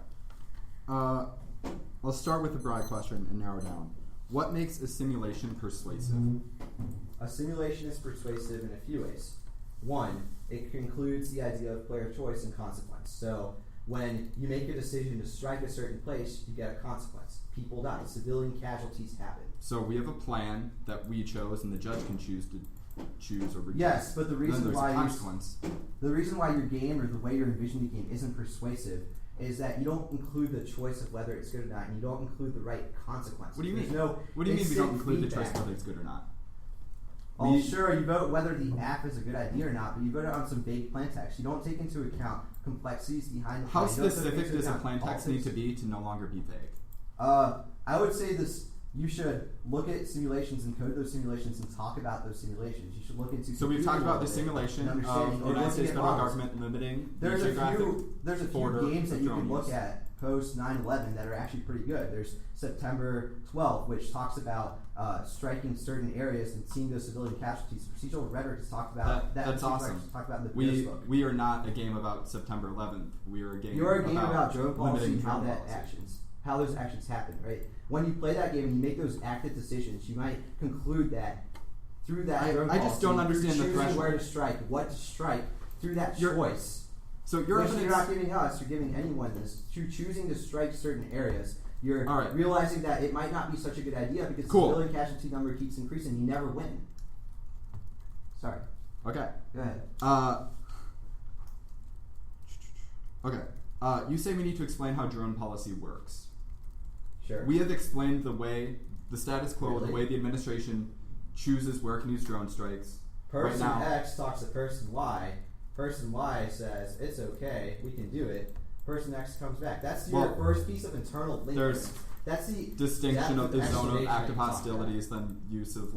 Speaker 5: Let's start with the broad question and narrow down. What makes a simulation persuasive?
Speaker 8: A simulation is persuasive in a few ways. One, it includes the idea of player choice and consequence. So when you make a decision to strike a certain place, you get a consequence. People die. Civilian casualties happen.
Speaker 5: So we have a plan that we chose, and the judge can choose or reject.
Speaker 8: Yes, but the reason why your game or the way you're envisioning the game isn't persuasive is that you don't include the choice of whether it's good or not, and you don't include the right consequence.
Speaker 5: What do you mean?
Speaker 8: No
Speaker 5: what do you mean we don't include
Speaker 8: feedback.
Speaker 5: the choice of whether it's good or not?
Speaker 8: Well, sure, you vote whether the app is a good idea or not, but you vote it on some vague plain text. You don't take into account complexities behind the
Speaker 5: How
Speaker 8: plan. You don't take
Speaker 5: specific
Speaker 8: into
Speaker 5: does a
Speaker 8: account
Speaker 5: plain text need to be to no longer be vague?
Speaker 8: I would say this. You should look at simulations and code those simulations and talk about those simulations. You should look into.
Speaker 5: So we've talked about the simulation of the United States federal government limiting
Speaker 8: there's
Speaker 5: the
Speaker 8: a
Speaker 5: geographic
Speaker 8: few games that you can
Speaker 5: drone
Speaker 8: look
Speaker 5: use.
Speaker 8: at post 9/11 that are actually pretty good. There's September 12th, which talks about striking certain areas and seeing those civilian casualties. Procedural rhetoric has talked about that.
Speaker 5: That's awesome.
Speaker 8: Talked about in the Pierce book.
Speaker 5: We are not a game about September 11th. We are a game.
Speaker 8: You're a game about drone policy
Speaker 5: limiting
Speaker 8: and how
Speaker 5: drone
Speaker 8: that
Speaker 5: policy.
Speaker 8: how those actions happen, right? When you play that game and you make those active decisions, you might conclude that through that drone
Speaker 5: I
Speaker 8: policy,
Speaker 5: just don't understand
Speaker 8: you're
Speaker 5: the
Speaker 8: choosing
Speaker 5: threshold.
Speaker 8: where to strike, what to strike through that choice.
Speaker 5: So your
Speaker 8: Which
Speaker 5: evidence,
Speaker 8: you're not giving us, you're giving anyone this. Through choosing to strike certain areas, you're
Speaker 5: All right.
Speaker 8: realizing that it might not be such a good idea because
Speaker 5: Cool.
Speaker 8: the civilian casualty number keeps increasing. You never win. Sorry.
Speaker 5: Okay.
Speaker 8: Go ahead.
Speaker 5: Okay. You say we need to explain how drone policy works.
Speaker 8: Sure.
Speaker 5: We have explained the status quo,
Speaker 8: Really?
Speaker 5: the way the administration chooses where it can use drone strikes.
Speaker 8: Person
Speaker 5: right now.
Speaker 8: X talks to person Y. Person Y says, it's okay, we can do it. Person X comes back. That's your first piece of internal link.
Speaker 5: There's
Speaker 8: That's the
Speaker 5: distinction of the zone of
Speaker 8: exclamation
Speaker 5: active
Speaker 8: that you talked
Speaker 5: hostilities than use of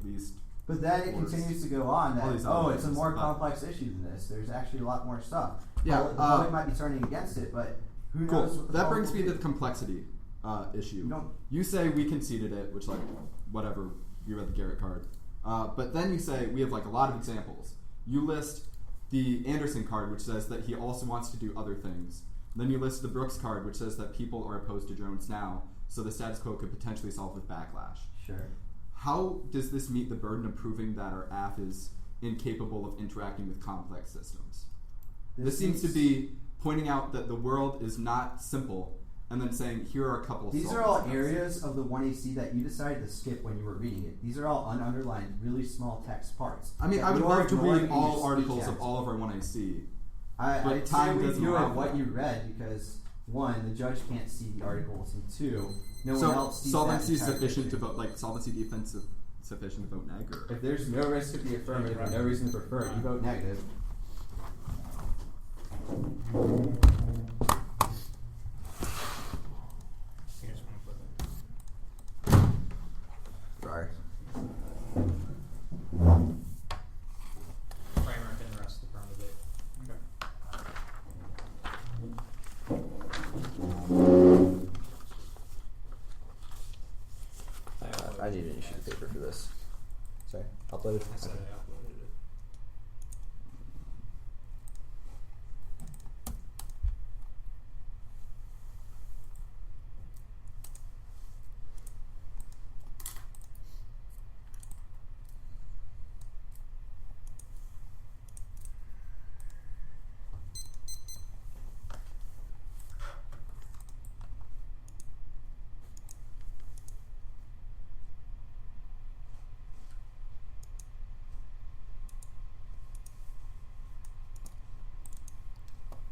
Speaker 5: least.
Speaker 8: But then it
Speaker 5: Wars.
Speaker 8: continues to go on
Speaker 5: All
Speaker 8: that,
Speaker 5: these other
Speaker 8: it's a
Speaker 5: things,
Speaker 8: more
Speaker 5: but-
Speaker 8: complex issue than this. There's actually a lot more stuff.
Speaker 5: Yeah,
Speaker 8: The public might be turning against it, but who
Speaker 5: Cool.
Speaker 8: knows what the
Speaker 5: That
Speaker 8: public
Speaker 5: brings me
Speaker 8: will
Speaker 5: to
Speaker 8: do.
Speaker 5: the complexity issue.
Speaker 8: You don't-
Speaker 5: You say we conceded it, which whatever. You read the Garrett card, but then you say we have a lot of examples. You list the Anderson card, which says that he also wants to do other things. Then you list the Brooks card, which says that people are opposed to drones now, so the status quo could potentially solve with backlash.
Speaker 8: Sure.
Speaker 5: How does this meet the burden of proving that our app is incapable of interacting with complex systems? This seems to be pointing out that the world is not simple, and then saying, here are a couple of
Speaker 8: These are
Speaker 5: solving
Speaker 8: all
Speaker 5: steps.
Speaker 8: areas of the 1AC that you decided to skip when you were reading it. These are all underlined, really small text parts.
Speaker 5: I mean,
Speaker 8: that
Speaker 5: I would
Speaker 8: you are
Speaker 5: love to
Speaker 8: ignoring
Speaker 5: read
Speaker 8: in
Speaker 5: all
Speaker 8: your
Speaker 5: articles
Speaker 8: speech
Speaker 5: of all of our 1AC.
Speaker 8: I'd
Speaker 5: but
Speaker 8: say
Speaker 5: time
Speaker 8: we
Speaker 5: doesn't
Speaker 8: do
Speaker 5: allow
Speaker 8: it what
Speaker 5: that.
Speaker 8: you read because, one, the judge can't see the articles, and two, no one
Speaker 5: So
Speaker 8: else sees
Speaker 5: solvency
Speaker 8: that
Speaker 5: is
Speaker 8: entire
Speaker 5: sufficient to
Speaker 8: picture.
Speaker 5: vote, solvency defense is sufficient to vote neg, or
Speaker 8: If there's no risk of the affirmative and no reason to prefer it, you vote negative. Sorry.
Speaker 6: Framework and the rest of the front of it.
Speaker 8: I need an issue of paper for this. Sorry, uploaded.
Speaker 6: I said I uploaded it.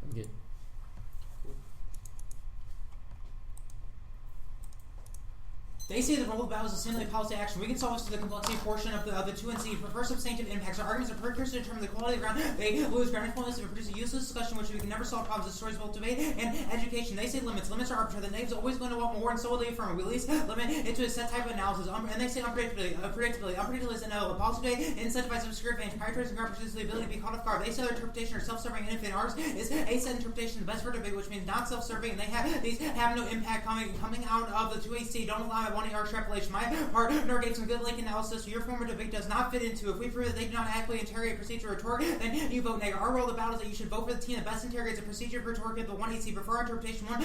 Speaker 2: I'm good.
Speaker 6: They say the role of battle is to simulate policy action. We can solve this through the complexity portion of the 2NC. For first substantive impacts, our arguments are precursor to determine the quality of the ground. They lose ground influence and produce a useless discussion which we can never solve problems. Destroys both debate and education. They say limits. Limits are arbitrary. The negative's always going to want more, and so will they affirm. We at least limit it to a set type of analysis. And they say unpredictability. Unpredictability is inevitable. Policy today incentivizes obscure advantage. Prioritizing ground produces the ability to be caught off guard. They say their interpretation are self-serving and infinite. Ours is a set interpretation, the best for debate, which means not self-serving, and these have no impact coming out of the 2AC. Don't allow it 1 AR extrapolation. My part nor gave some good link analysis, so your form of debate does not fit into. If we prove that they do not adequately interrogate procedure rhetoric, then you vote negative. Our role of the battle is that you should vote for the team that best interrogates the procedure rhetoric of the 1AC. Before our interpretation one,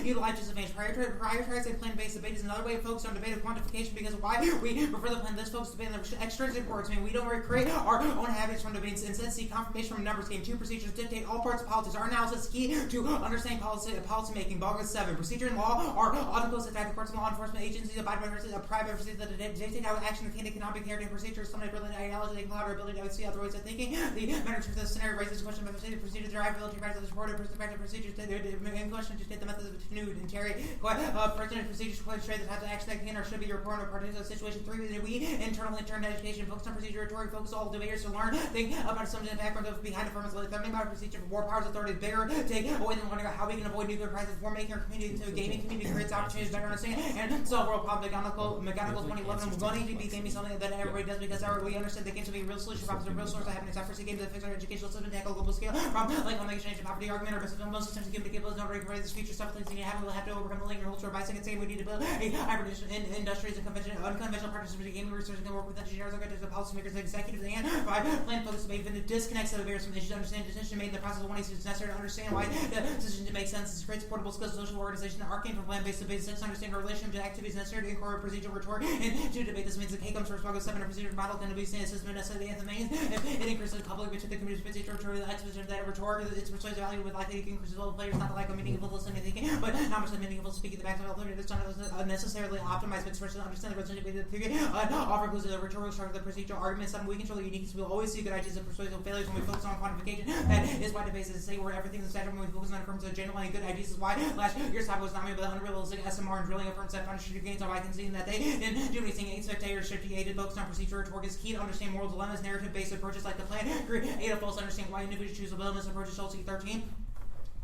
Speaker 6: utilize disadvantage. Prioritizing plan-based debate is another way to focus on debate of quantification, because of why we prefer the plan. This focus debate on the extrinsic works. I mean, we don't recreate our own habits from debates. Instead, seek confirmation from numbers game. 2 procedures dictate all parts of politics. Our analysis is key to understanding policy making. Boggle 7. Procedure and law are often close to fact. Courts and law enforcement agencies abide by private procedures that dictate how action cannot be carried in procedures. Some brilliant ideology they cloud our ability to see other ways of thinking. The matter of the scenario raises the question about procedures derived ability to practice supported perspective procedures. In question to state the methods of nude and Terry. Pertinent procedures to illustrate the types of action that can or should be reported in a particular situation. 3. We internally turn to education, focus on procedure rhetoric, focus all debaters to learn, think about assumptions and background of behind affirmative learning about procedure for war powers authority bigger, take away than wondering how we can avoid nuclear crisis, war making our community into a gaming community creates opportunities to better understand and solve world problems. Mechanical 2011 was wanting to be gaming something that everybody does because we understand that games will be real solution problems and real source of happiness. After games that fix our educational system, tackle global scale from like on exchange and poverty argument or most systems given to capabilities not ready for this future stuff things you have to overcome the link or ultra by second saying we need to build a hybrid industries and unconventional partnerships between gaming researchers can work with engineers, organizers, policymakers, and executives, and 5 plan focus debate even the disconnects of the various from issues. Understand decision made in the process of 1 issue is necessary to understand why the decision to make sense. This creates portable skills social organization that arcane from plan-based debate. 6 understand the relationship to activities necessary to incorporate procedural rhetoric and to debate. This means the K comes first. 7 a procedure model can be seen as system necessary the anthem means if it increases the coupling between the community's procedural rhetoric, the exposition of that rhetoric, its persuasive value with likely to increase all players, not like a meaningful listening thinking, but not much meaningful speaking. The back of the it's not necessarily optimized, but to understand the relationship between the theory offer includes the rhetorical structure of the procedural argument. Some we control the uniqueness. We'll always see good ideas and persuasive failures when we focus on quantification. That is why debates is to say where everything's in standard when we focus on affirms of genuinely good ideas is why last year's topic was not made by the unrealistic SMR and drilling affirms that foundation gains on by conceding that they didn't do anything. 8 spectators should be aided focused on procedural rhetoric is key to understand moral dilemmas, narrative-based approaches like the plan. Create a false understanding why individuals choose a villainous approach. Chelsea 13.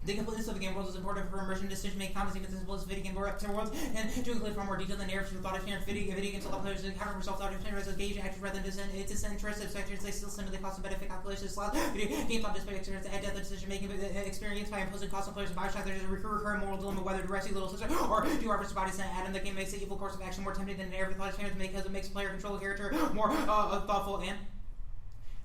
Speaker 6: The completeness of the game world is important for immersion, decision-making, comments, even simple as video game worlds, and to include far more detail than narrative through thought experience. Video games allow players to encounter themselves thought experience as engage active rather than disinterested spectators. They still send the cost and benefit calculations. Slots video game thought display experience to add depth of decision-making experience by imposing cost on players. In Bioshock, there's a recurring moral dilemma whether to rescue little sister or do our bodies and Adam. The game makes the evil course of action more tempting than narrative thought experience because it makes player control the character more thoughtful and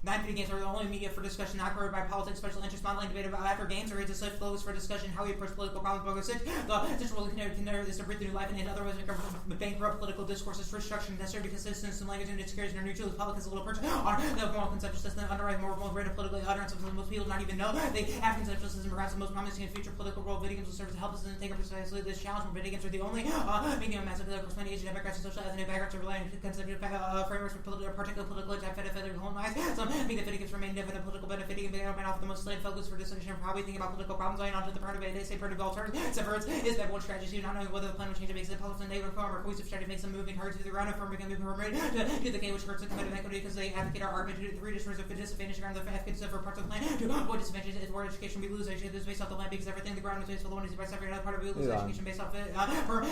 Speaker 6: 9 video games are the only media for discussion not covered by politics, special interest, modeling, debate about after games, or it's a swift focus for discussion how we approach political problems. Bogo 6. The central role is to breathe new life and otherwise bankrupt political discourses. Restructuring necessary because citizens and language and discourage and neutral. The public has a little perch on the moral conceptual system, underwriting more rate of political utterance of most people not even know. They have conceptual system perhaps the most promising in future political role. Video games will serve as help us and take up precisely this challenge. Where video games are the only medium of massive political persuasion, democracy, social ethnic backgrounds, or relying on conceptual frameworks for particular political attack, Some media video games remain independent political benefit and being off the most slated focus for discussion of how we think about political problems. Going on to the part of it, they say part of the alternative. Severance is that one strategy, not knowing whether the plan will change it makes it policy and neighbor reform or cohesive strategy makes them moving hard to the ground reform become permanent to the game which hurts the competitive equity because they advocate our argument to 3 destroys of disadvantage around the advocates for parts of the plan to avoid disadvantages is where education we lose education is based off the land because everything the ground is based on the one is by suffering another part of it we lose education based off it.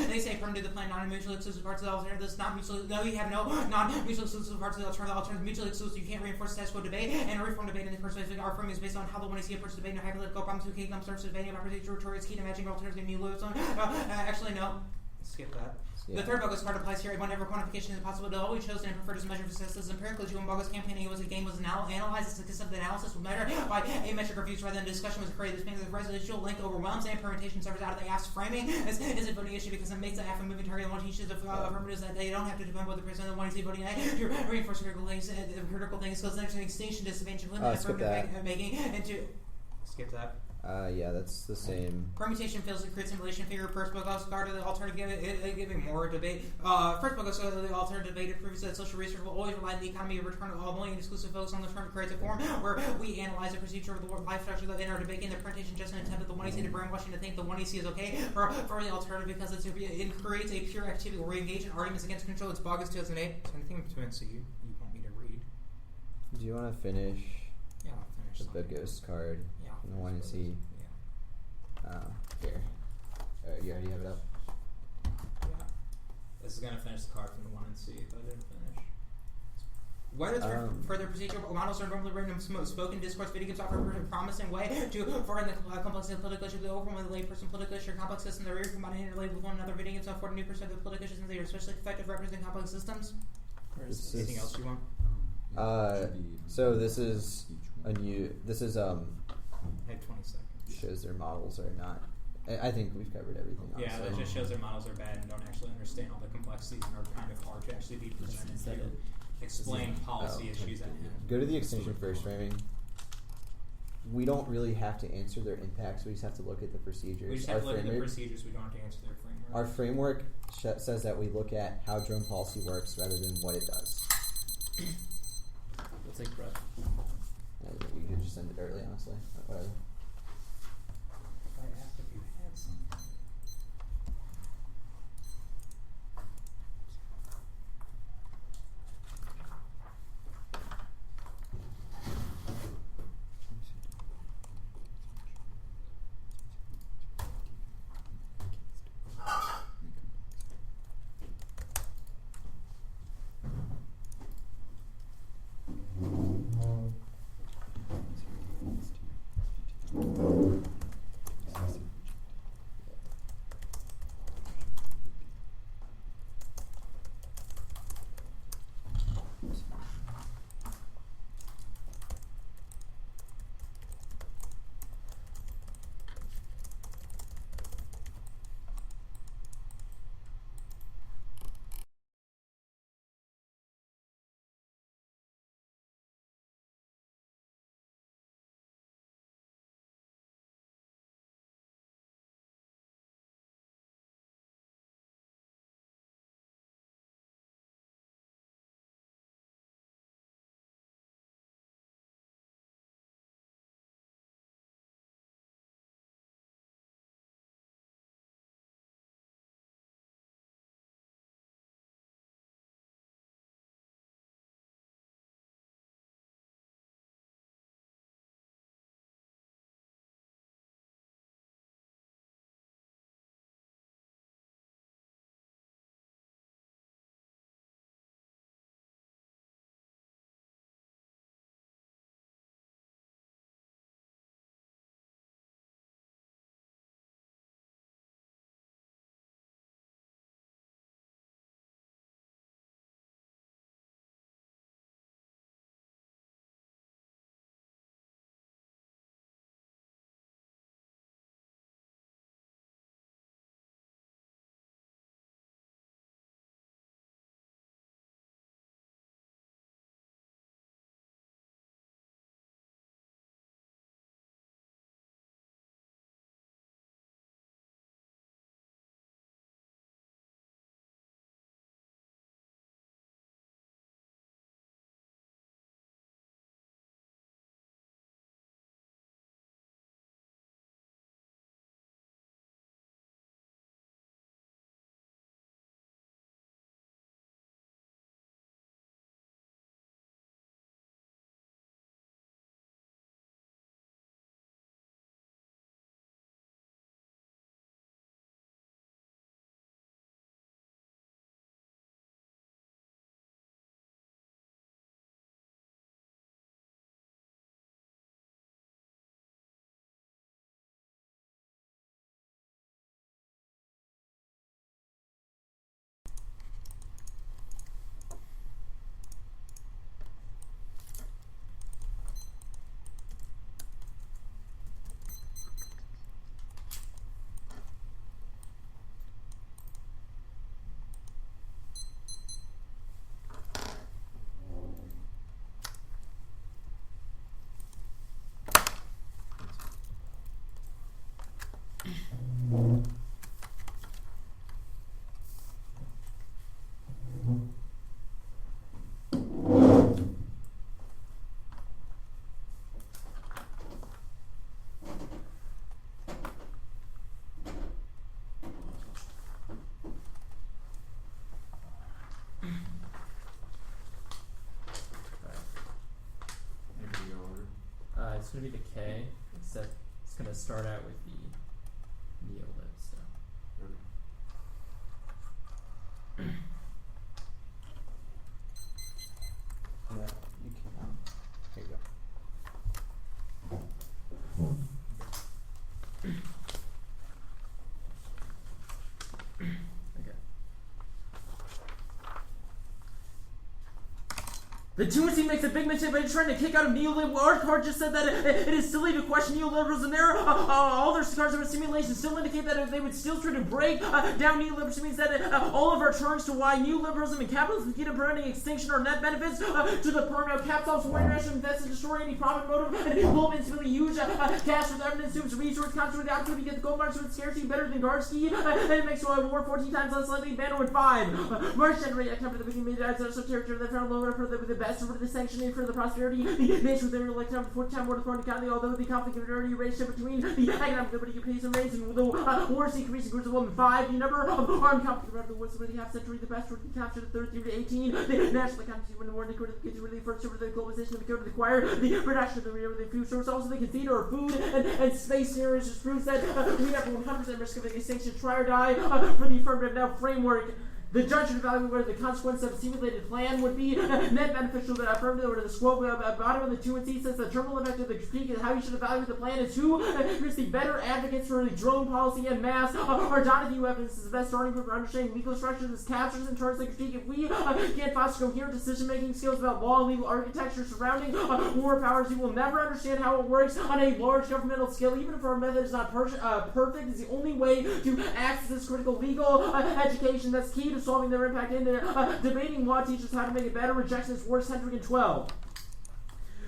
Speaker 6: They say firm to the plan non-mutually exclusive parts of the alternative. This not mutually no you have no non-mutually exclusive parts of the alternative mutually exclusive. You can't reinforce status quo debate and reform debate in the first place. Our firm is based on how the 1AC approach debate and how political problems who can come starts debating about procedural rhetoric is key to matching alternatives and new lives on. Actually, no. Skip that. The third bogus part applies here. Whenever quantification is possible, it always chosen and preferred to measure for success empirically. When bogus campaigning was a game was analyzed, the success of the analysis was measured by asymmetric reviews rather than discussion was created. This means the residential link overwhelms and permutation suffers out of the app's framing. This is a voting issue because it makes the app a moving target. The one teaches affirmatives that they don't have to depend on the person the one voting to reinforce critical things. Critical things. So it's an extinction disadvantage limit affirmative making and to skip that.
Speaker 1: Yeah, that's the same.
Speaker 6: Permutation fails to create simulation figure. First book also guarded the alternative, giving more debate. First book also the alternative debate. It proves that social research will always rely on the economy of return of all money and exclusive focus on the term creative form, where we analyze the procedure of the life structure in our debate and the presentation just an attempt at the 1AC to brainwashing to think the 1AC is okay for the alternative because it creates a pure activity where we engage in arguments against control. It's August 2008. Anything between you want me to read?
Speaker 1: Do you want to finish
Speaker 6: Yeah, I'll finish.
Speaker 1: the ghost card?
Speaker 6: Yeah.
Speaker 1: And the 1AC. Here. You already have it up?
Speaker 6: Yeah. This is going to finish the card from the 1 and C, but I didn't finish. Whether further procedural models are normally written in spoken discourse, video games offer a promising way to foreign the complexity of political issues. The overwhelming layperson political issue, complex systems that are combining and interrelated with one another. Video games offer new perspective of political issues, and they are especially effective representing complex systems. Anything else you want?
Speaker 1: So this is a new. This is
Speaker 6: I had 20 seconds.
Speaker 1: shows their models are not. I think we've covered everything.
Speaker 6: Yeah,
Speaker 1: honestly.
Speaker 6: that just shows their models are bad and don't actually understand all the complexities and are kind of hard to actually be presented to explain policy issues at hand.
Speaker 1: Go to the extinction first framing. We don't really have to answer their impacts. We just have to look at the procedures.
Speaker 6: We just have to look at the procedures. We don't have to answer their framework.
Speaker 1: Our framework says that we look at how drone policy works rather than what it does.
Speaker 4: Let's take a breath.
Speaker 1: You could just send it early, honestly. Whatever.
Speaker 6: I asked if you had something.
Speaker 4: it's going to be the K, except it's going to start out with the neolib stuff.
Speaker 1: Yeah, you can. Here you go.
Speaker 4: Okay.
Speaker 2: The Tuesday makes a big mistake by trying to kick out of neoliberalism. Our card just said that it is silly to question neoliberalism there. All their cards of simulations still indicate that they would still try to break down neoliberalism, which means that all of our turns to why neoliberalism and capitalism keep preventing extinction are net benefits to the permanent capitalism for international investors, destroy any profit motive, and global instability, huge cash with evidence to its resource concentrate the opportunity to get the gold marks with scarcity better than Garski, and it makes war 14 times less likely than with 5. March generate account for the beginning made as a territory that found lower for the best for the sanctioning for the prosperity, the nation with their like 14 times more to foreign economy, although the conflict of already ratio between the economic liberty of pays and rates and the wars increasing groups of women. 5, the number of armed conflict around the world over the half century, the best word capture the third through to 18, the national economy when the war gets rid of the first over the globalization of the code of the choir, the reduction of the rear of the food source, also the conceit or food and space scenarios just proves that we have 100% risk of extinction, try or die for the affirmative now framework. The judgment value where the consequence of a simulated plan would be net beneficial to the affirmative or the scope bottom of the 2 and C says the terminal effect of the critique is how you should evaluate the plan is who is the better advocates for the drone policy and mass or Donahue evidence is the best starting point for understanding legal structures as captures and turns the critique. If we can't foster coherent decision making skills about law and legal architecture surrounding war powers, you will never understand how it works on a large governmental scale. Even if our method is not perfect, it's the only way to access this critical legal education that's key to solving their impact in there. Debating law teaches how to make it better. Rejection is worse. 112.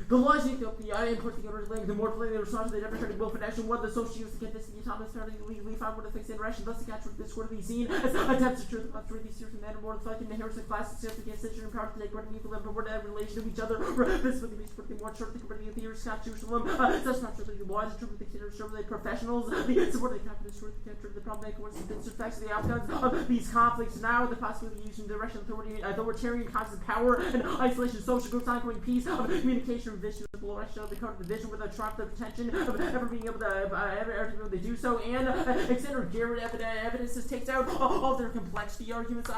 Speaker 2: The laws in Ethiopia import the order link, the more plainly the response to the democratic will for action, what the social use to get this autonomous fairly legally found with a fixed interaction, thus the catch with this sort of be seen as attempts to truth about these years and then more fucking the heresy classes significant censure and power to take part in equal and word in relation to each other. This would be pretty more short than the theories constitutional such not really the laws true with the the professionals, the support of the confidence truth the problematic ones the effects of the outcomes of these conflicts now the possibility of using the Russian authoritarian constant power and isolation social groups ongoing peace of communication vision of the code of the vision without Trump the pretension of ever being able to ever be able to do so, and Alexander Garrett evidence takes out all their complexity arguments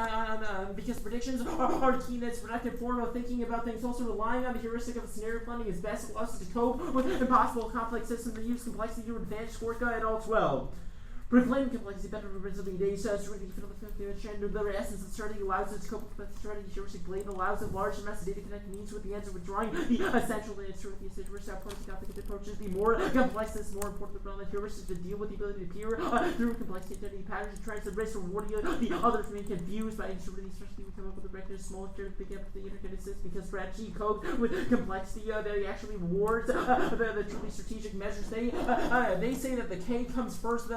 Speaker 2: because predictions are key in its productive form of thinking about things, also relying on the heuristic of scenario planning is best allows us to cope with impossible complex systems that use complexity to advantage Skorka et al. 12. Proclaim complexity better representing data strategy for the essence of strategy allows us to cope with the strategy heuristic blade allows a large amount of data connect means with the answer withdrawing the essential data to the heuristic approaches the more complex is more important than the heuristic to deal with the ability to peer through complexity identity patterns and tries to risk rewarding the others being confused by inserting especially we come up with a record small care to pick up the interconnected system because strategy copes with complexity they actually rewards the truly strategic measures they say that the K comes first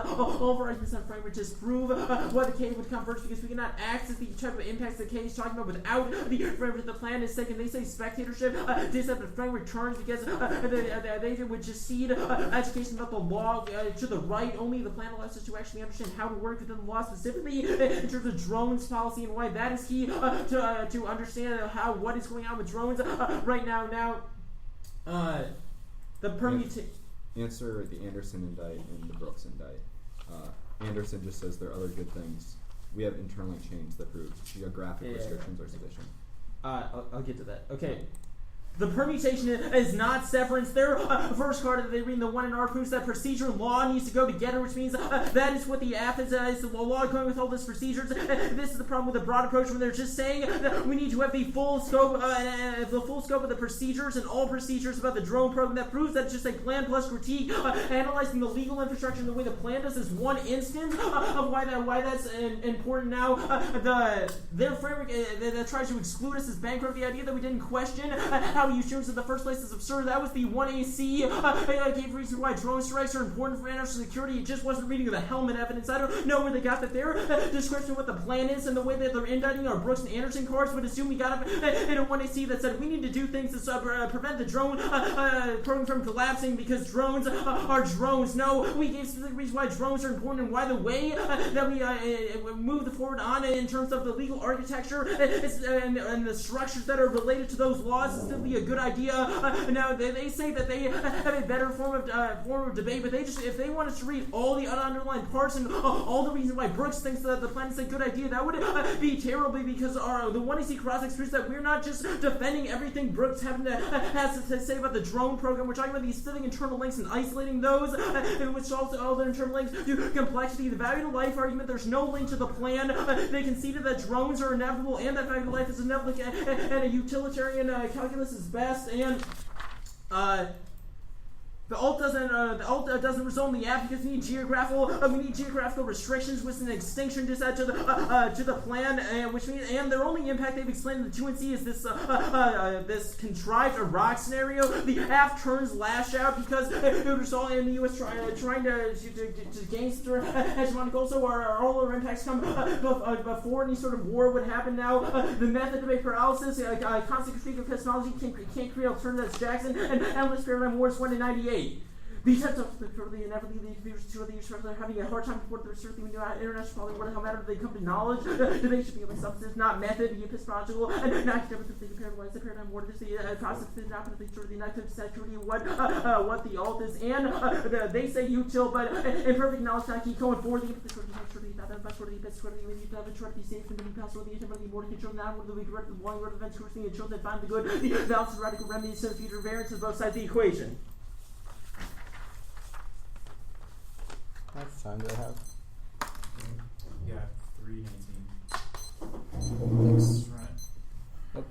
Speaker 2: overarching some framework to prove why the K would come first because we cannot access the type of impacts the K is talking about without the framework. The plan is second. They say spectatorship the framework turns because they would just cede education about the law to the right. Only the plan allows us to actually understand how to work within the law, specifically in terms of drones policy and why that is key to understand what is going on with drones right now. The permutation.
Speaker 5: Answer the Anderson indict and the Brooks indict. Anderson just says there are other good things. We have internally changed that prove geographic restrictions are sufficient.
Speaker 2: I'll get to that. Okay. The permutation is not severance. Their first card that they read in the one in R proves that procedure and law needs to go together, which means that is what the F is the law going with all these procedures. This is the problem with the broad approach when they're just saying that we need to have the full scope of the procedures and all procedures about the drone program. That proves that it's just a plan plus critique. Analyzing the legal infrastructure and the way the plan does is one instance of why that's important. Now, their framework that tries to exclude us as bankrupt. The idea that we didn't question how use drones in the first place is absurd. That was the 1AC gave reason why drone strikes are important for national security. It just wasn't reading the helmet evidence. I don't know where they got that. Their description of what the plan is and the way that they're indicting our Brooks and Anderson cards would assume we got up in a 1AC that said we need to do things to prevent the drone program from collapsing because drones are drones. No, we gave specific reasons why drones are important and why the way that we move forward on in terms of the legal architecture and the structures that are related to those laws is simply a good idea. Now they say that they have a better form of debate, but if they want us to read all the underlying parts and all the reasons why Brooks thinks that the plan is a good idea, that would be terribly because the 1AC cross experience that we're not just defending everything Brooks has to say about the drone program. We're talking about these fitting internal links and isolating those, which solves all the internal links to complexity. The value to life argument, there's no link to the plan. They conceded that drones are inevitable and that value to life is inevitable, and a utilitarian calculus is best, and the alt doesn't result in the app because we need geographical restrictions with an extinction just to the plan, which means the only impact they've explained in the 2NC is this contrived Iraq scenario. The app turns lash out because it would result in the U.S. trying to gain hegemonic goals. So all our impacts come before any sort of war would happen. Now the method debate paralysis, constant critique of epistemology can't create alternatives. Jackson and endless paradigm wars won in '98. These types of the inevitably two of the users are having a hard time to report the research even international quality. What the hell matter if they come to knowledge? Debate should be like substance, not method, be epistemological, and not academic. They compare what is the paradigm, what is the process is not going to be sort of the inactive security, what the alt is, and they say util, but imperfect knowledge not keep going forward. The sort of the best sort of the have a sort of the safe and the pass or the intimate more control now where the weak the long road events coursing the children find the good, the balance of radical remedies to the future variance of both sides of the equation.
Speaker 1: How much time do I have?
Speaker 7: Yeah, 3:19.
Speaker 1: Thanks.
Speaker 7: Right.
Speaker 1: Nope.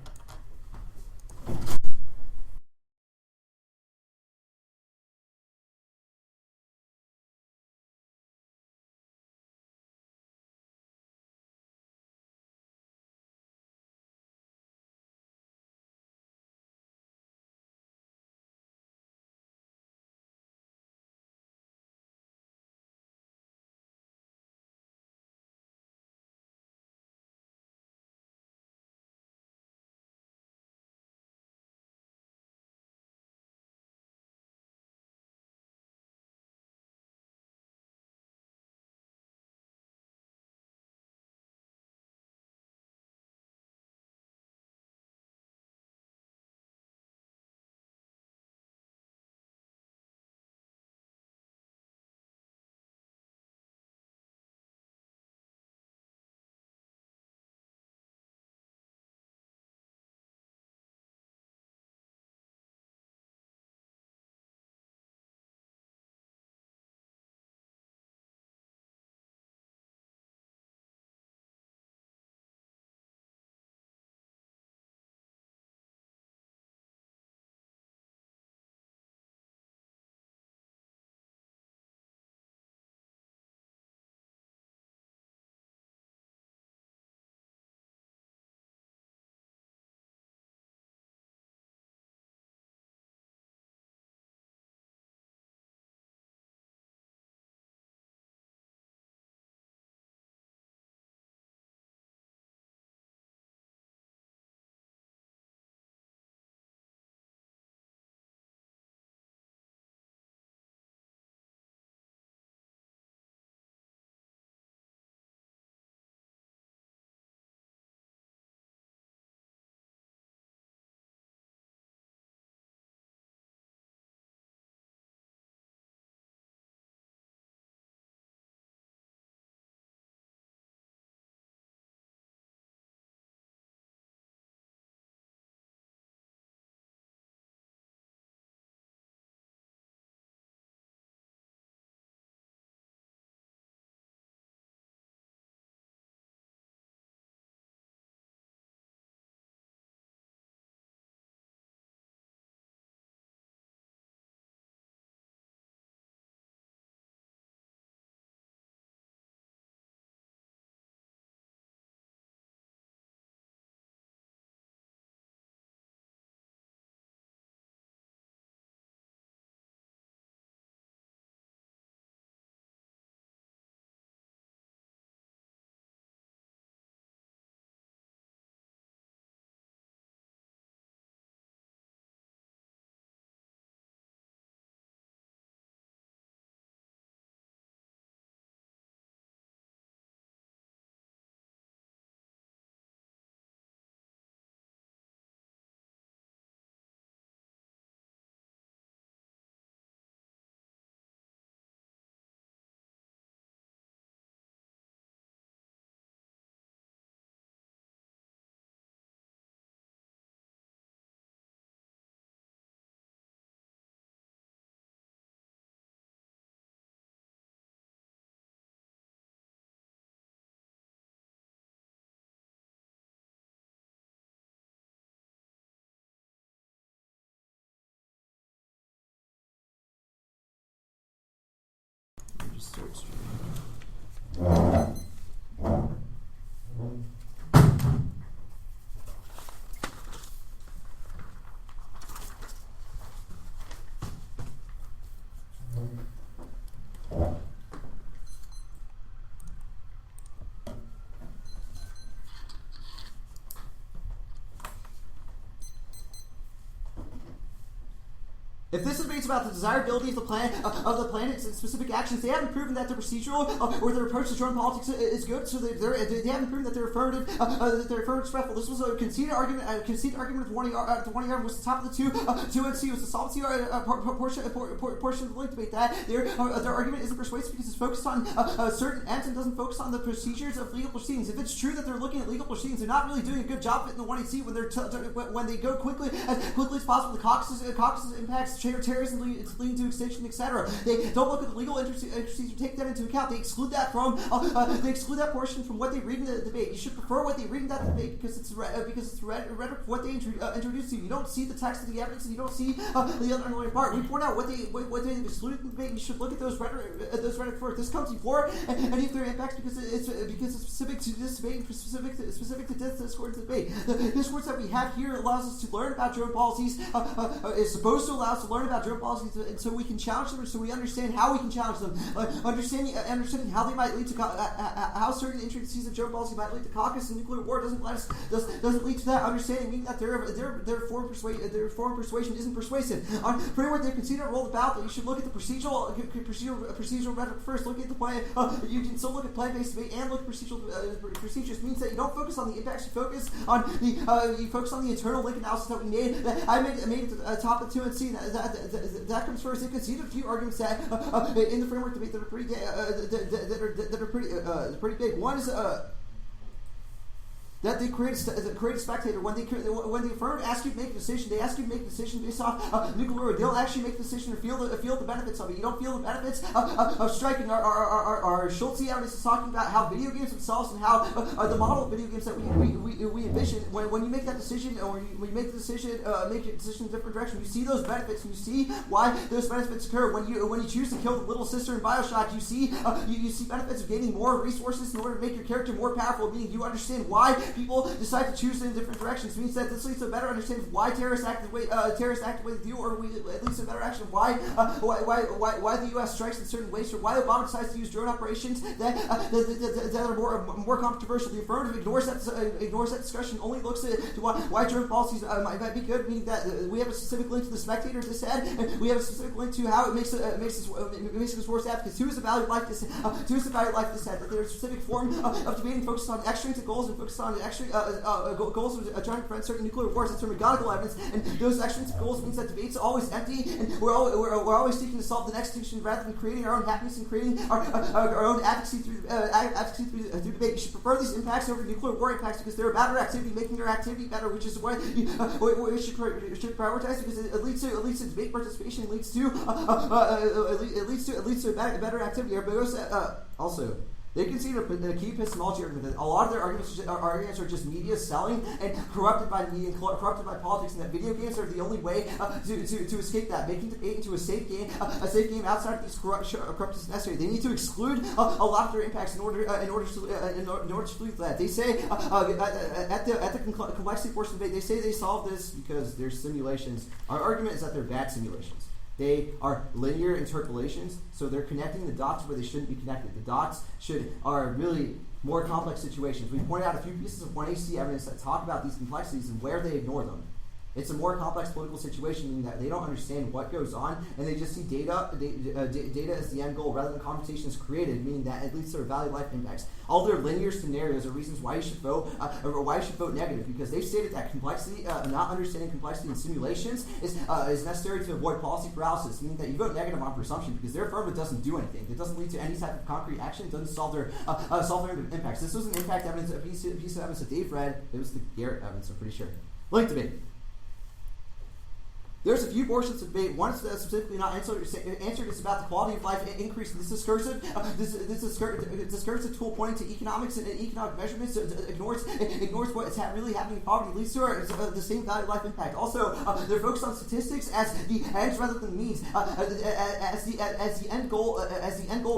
Speaker 1: just start streaming. If this debate's about the desirability of the planet's specific actions, they haven't proven that the procedural or their approach to drone politics is good. So they haven't proven that they're affirmative, stressful. This was a conceded argument. With one ErMc was the top of the two NC was the solvency portion of the link debate. That their argument isn't persuasive because it's focused on certain ends and doesn't focus on the procedures of legal proceedings. If it's true that they're looking at legal proceedings, they're not really doing a good job in the 1AC when they go quickly as possible. The caucus impacts terrorism leading to extinction, etc. They don't look at the legal interests or take that into account. They exclude that that portion from what they read in the debate. You should prefer what they read in that debate because it's rhetoric what they introduce to you. You don't see the text of the evidence and you don't see the other underlying part. We point out what they excluded in the debate. You should look at those rhetoric first. This comes before any of their impacts because it's specific to this debate and specific to this discourse debate. The discourse that we have here allows us to learn about drone policies. Is supposed to allow us to learn about drone policies, and so we can challenge them, so we understand how we can challenge them. Understanding how they might lead to how certain intricacies of drone policy might lead to caucus and nuclear war doesn't lead to that. Understanding meaning that their form of persuasion isn't persuasive. On framework, they concede a role about that. You should look at the procedural rhetoric first. Look at the plan. You can still look at plan-based debate and look at procedures. Means that you don't focus on the impacts. You focus on the internal link analysis that we made. I made it to the top of 2 and C. That comes first. They conceded a few arguments that in the framework debate that are pretty pretty big. One is that they create a spectator. When the affirmative ask you to make a decision, they ask you to make a decision based off nuclear. They'll actually make the decision or feel the benefits of it. You don't feel the benefits of striking. Our Schultz evidence is talking about how video games themselves and how the model of video games that we envision. When you make that decision, or when you make the decision, make your decision in a different direction, you see those benefits and you see why those benefits occur. When you choose to kill the little sister in BioShock, you see benefits of gaining more resources in order to make your character more powerful. Meaning you understand why people decide to choose in different directions. Means that this leads to a better understanding of why terrorists act the way they do, or at least a better action of why the U.S. strikes in certain ways, or why Obama decides to use drone operations that are more controversial. The affirmative ignores that discussion, only looks at why drone policies might be good. Meaning that we have a specific link to the spectator this ad, and we have a specific link to how it makes us worse advocates. Who is the value of life this ad? That there's a specific form of debating focused on extrinsic goals and focused on goals of trying to prevent certain nuclear wars. That's mechanical evidence, and those extrinsic goals means that debates are always empty, and we're always seeking to solve the next distinction rather than creating our own happiness and creating our own advocacy through debate. You should prefer these impacts over nuclear war impacts because they're about our activity, making their activity better, which is what you should prioritize because it leads to debate participation. It leads to a better activity. Also, they concede a key epistemology argument that a lot of their arguments are just media selling and corrupted by media and corrupted by politics, and that video games are the only way to escape that, making debate into a safe game outside of these corruptions is necessary. They need to exclude a lot of their impacts in order to flee that. They say at the complexity portion of the debate, they say they solve this because they're simulations. Our argument is that they're bad simulations. They are linear interpolations, so they're connecting the dots where they shouldn't be connected. The dots are really more complex situations. We point out a few pieces of 1AC evidence that talk about these complexities and where they ignore them. It's a more complex political situation, meaning that they don't understand what goes on, and they just see data as the end goal rather than computations created, meaning that it leads to value life impacts. All their linear scenarios are reasons why you should vote, or why you should vote negative, because they've stated that complexity, not understanding complexity in simulations, is necessary to avoid policy paralysis, meaning that you vote negative on presumption because their affirmative doesn't do anything. It doesn't lead to any type of concrete action. It doesn't solve their impacts. This was an impact evidence, a piece of evidence that Dave read. It was the Garrett evidence, I'm pretty sure. Link debate.
Speaker 8: There's a few portions of debate. One is specifically not answered. It's about the quality of life increase. This discursive tool pointing to economics and economic measurements ignores what is really happening in poverty. Leads to the same value of life impact. Also, they're focused on statistics as the ends rather than means, as the end goal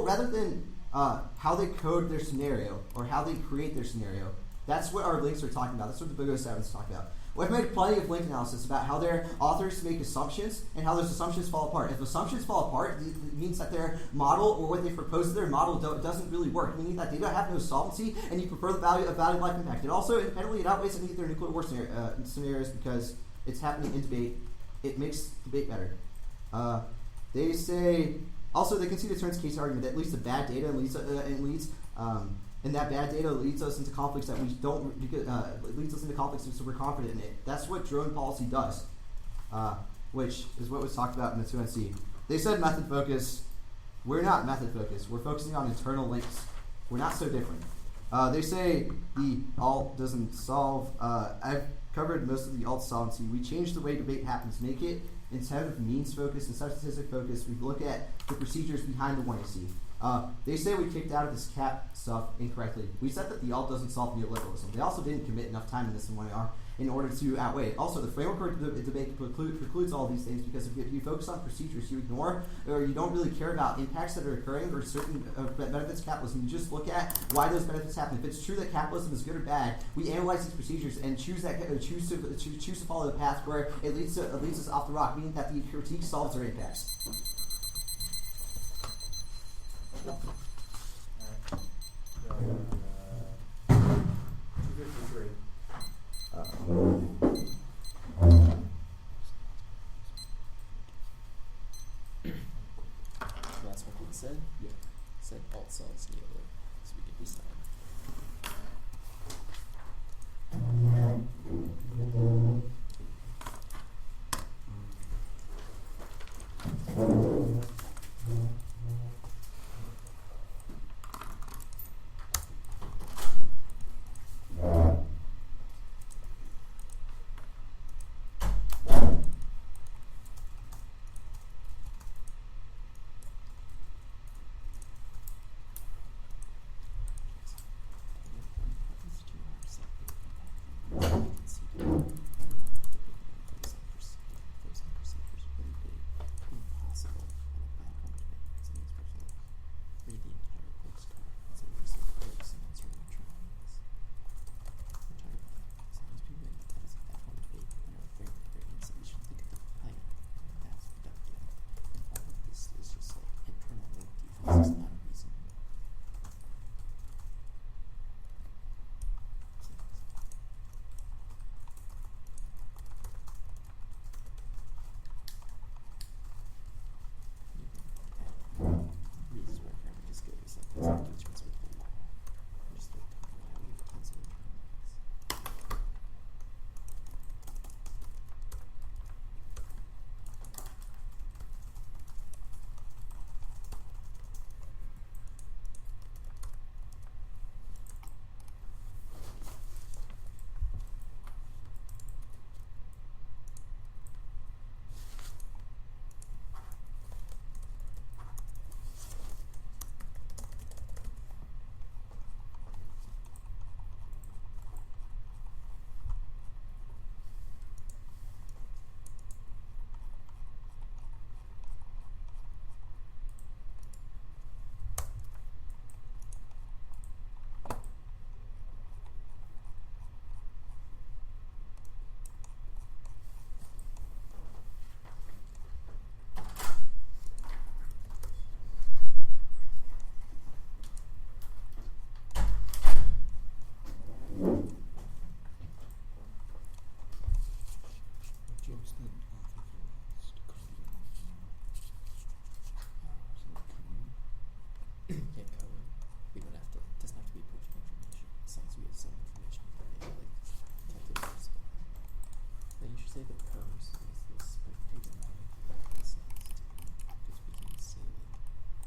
Speaker 8: rather than how they code their scenario or how they create their scenario. That's what our links are talking about. That's what the Big O 7 is talking about. We've made plenty of link analysis about how their authors make assumptions and how those assumptions fall apart. If assumptions fall apart, it means that their model or what they propose in their model doesn't really work, meaning that they don't have no solvency and you prefer the value of life impact. It also, independently, it outweighs any of their nuclear war scenarios because it's happening in debate. It makes debate better. They say, also they concede a turns case argument that leads to bad data and that bad data leads us into conflicts that we don't. Leads us into conflicts because we're confident in it. That's what drone policy does, which is what was talked about in the 2NC. They said method focus. We're not method focused. We're focusing on internal links. We're not so different. They say the alt doesn't solve. I've covered most of the alt solvency. We changed the way debate happens. Make it instead of means focus and statistic focus. We look at the procedures behind the 1AC. They say we kicked out of this cap stuff incorrectly. We said that the alt doesn't solve neoliberalism. They also didn't commit enough time in this in 1AR in order to outweigh it. Also, the framework of the debate precludes all these things because if you focus on procedures, you ignore or you don't really care about impacts that are occurring or certain benefits of capitalism. You just look at why those benefits happen. If it's true that capitalism is good or bad, we analyze these procedures and choose to follow the path where it leads us off the rock, meaning that the critique solves our impacts.
Speaker 7: Alright. 253.
Speaker 9: That's what we said? Yeah. Said alt solves neoliberal. So we get this time.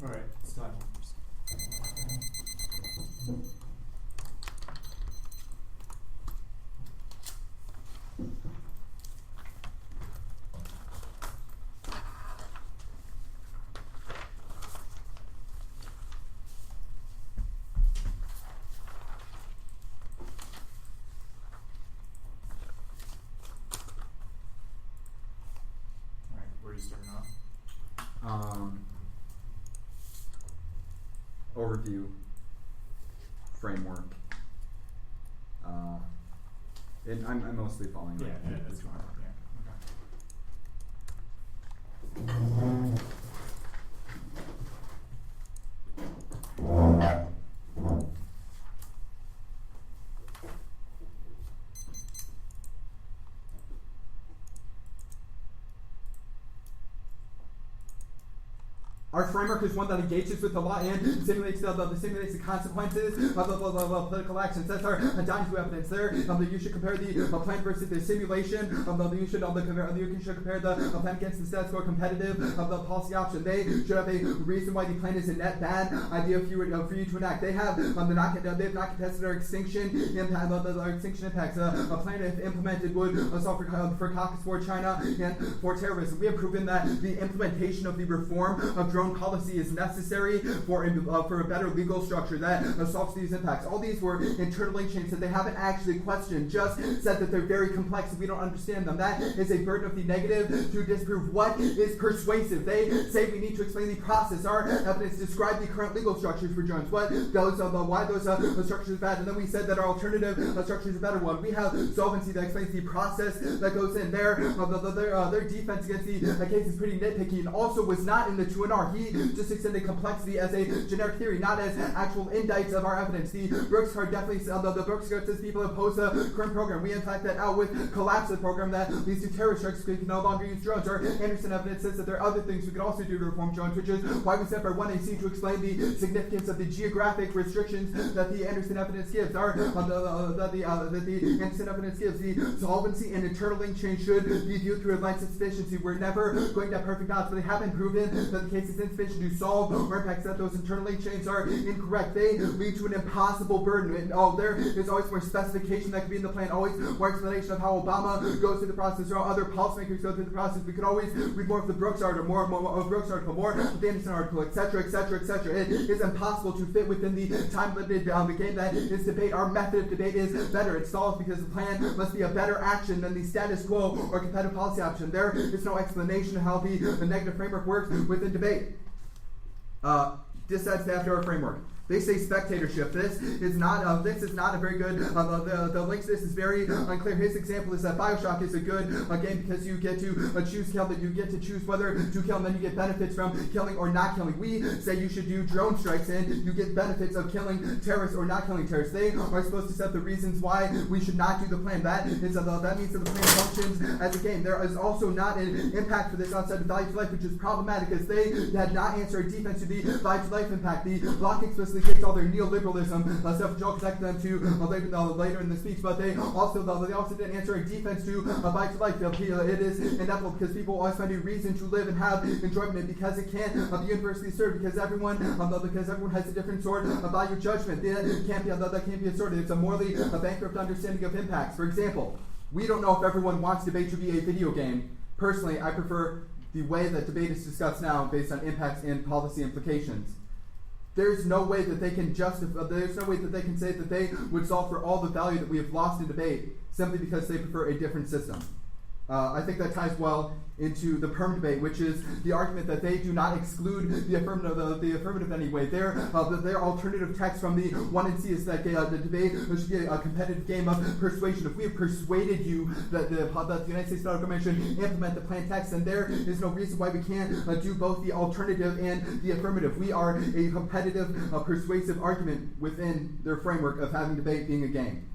Speaker 7: Alright, it's time.
Speaker 5: overview framework. And I'm mostly following.
Speaker 7: Yeah,
Speaker 5: like,
Speaker 7: that's
Speaker 5: this
Speaker 7: fine.
Speaker 5: one. Our framework is one that engages with the law and simulates the consequences of political actions. That's our dynasty evidence there. You should compare the plan versus the simulation. You should compare the plan against the status quo competitive of the policy option. They should have a reason why the plan is a net bad idea for you to enact. They have they've not contested our extinction impact. Our extinction impacts. A plan, if implemented, would solve for caucus for China and for terrorism. We have proven that the implementation of the reform of drone policy is necessary for a better legal structure that solves these impacts. All these were internal link chains that they haven't actually questioned, just said that they're very complex and we don't understand them. That is a burden of the negative to disprove what is persuasive. They say we need to explain the process. Our evidence describe the current legal structures for drones, why those structures are bad, and then we said that our alternative structure is a better one. We have solvency that explains the process that goes in there. Their defense against the case is pretty nitpicky and also was not in the 2NR. He just extended complexity as a generic theory, not as actual indicts of our evidence. The Brooks card definitely the Brooks card says people oppose the current program. We in fact that out with collapse of the program that leads to terrorist strikes. We can no longer use drones. Our Anderson evidence says that there are other things we could also do to reform drones, which is why we set our 1AC to explain the significance of the geographic restrictions that the Anderson evidence gives. The Anderson evidence gives the solvency and internal link chain should be viewed through a lens of sufficiency. We're never going to have perfect odds, but they haven't proven that the case is insufficient to solve or impacts that those internal link chains are incorrect. They lead to an impossible burden. And there is always more specification that can be in the plan, always more explanation of how Obama goes through the process or how other policymakers go through the process. We could always read more of the Brooks article, more of Brooks article, more of the Anderson article, etc., etc., etc. It is impossible to fit within the time-limited game that is debate. Our method of debate is better. It stalls because the plan must be a better action than the status quo or competitive policy option. There is no explanation of how the negative framework works within debate. Dissents after our framework. They say spectatorship. This is not a very good. The links to this is very unclear. His example is that Bioshock is a good game because you get to choose kill. That you get to choose whether to kill, and then you get benefits from killing or not killing. We say you should do drone strikes, and you get benefits of killing terrorists or not killing terrorists. They are supposed to set the reasons why we should not do the plan. That means that the plan functions as a game. There is also not an impact for this outside of value to life, which is problematic because they had not answered defense to the value to life impact. The block explicitly takes all their neoliberalism stuff, which I'll connect them to later in the speech, but they also didn't answer a defense to value to life. It is inevitable because people always find a reason to live and have enjoyment because it can't be universally served because everyone has a different sort of value judgment. That can't be assorted. It's a morally bankrupt understanding of impacts. For example, we don't know if everyone wants debate to be a video game. Personally, I prefer the way that debate is discussed now based on impacts and policy implications. There's no way that they can justify. There's no way that they can say that they would solve for all the value that we have lost in debate simply because they prefer a different system. I think that ties well into the perm debate, which is the argument that they do not exclude the affirmative anyway. Their alternative text from the 1NC is that the debate should be a competitive game of persuasion. If we have persuaded you that the United States federal government should implement the plan text, then there is no reason why we can't do both the alternative and the affirmative. We are a competitive, persuasive argument within their framework of having debate being a game.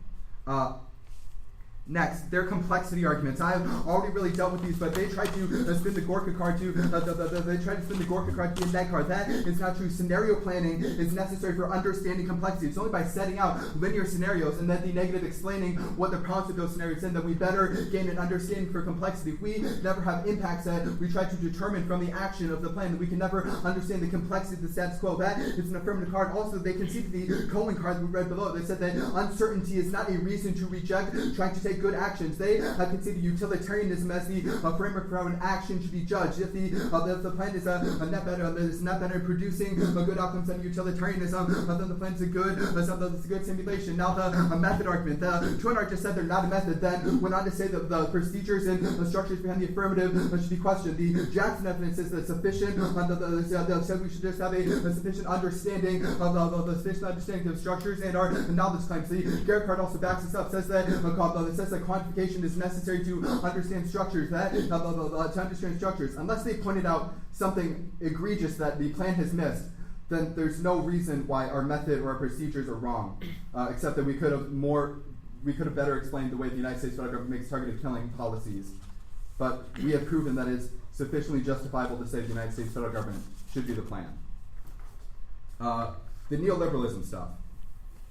Speaker 5: Next, their complexity arguments. I've already really dealt with these, but they try to spin the Gorka card to be a net card. That is not true. Scenario planning is necessary for understanding complexity. It's only by setting out linear scenarios and then the negative explaining what the problems of those scenarios in that we better gain an understanding for complexity. If we never have impacts that we try to determine from the action of the plan, then we can never understand the complexity of the status quo. That is an affirmative card. Also, they conceded the Cohen card we read below. They said that uncertainty is not a reason to reject trying to take take good actions. They consider utilitarianism as the framework for how an action should be judged. If the plan is a net better producing good outcomes than utilitarianism, then the plan is a good simulation. Now the method argument. The Twin just said they're not a method, then went on to say that the procedures and the structures behind the affirmative should be questioned. The Jackson evidence is that sufficient. Said we should just have a sufficient understanding of structures and our knowledge claims. The Garrett card also backs this up. Says that quantification is necessary to understand structures. To understand structures, unless they pointed out something egregious that the plan has missed, then there's no reason why our method or our procedures are wrong, except that we could have better explained the way the United States federal government makes targeted killing policies. But we have proven that it's sufficiently justifiable to say the United States federal government should be the plan. The neoliberalism stuff.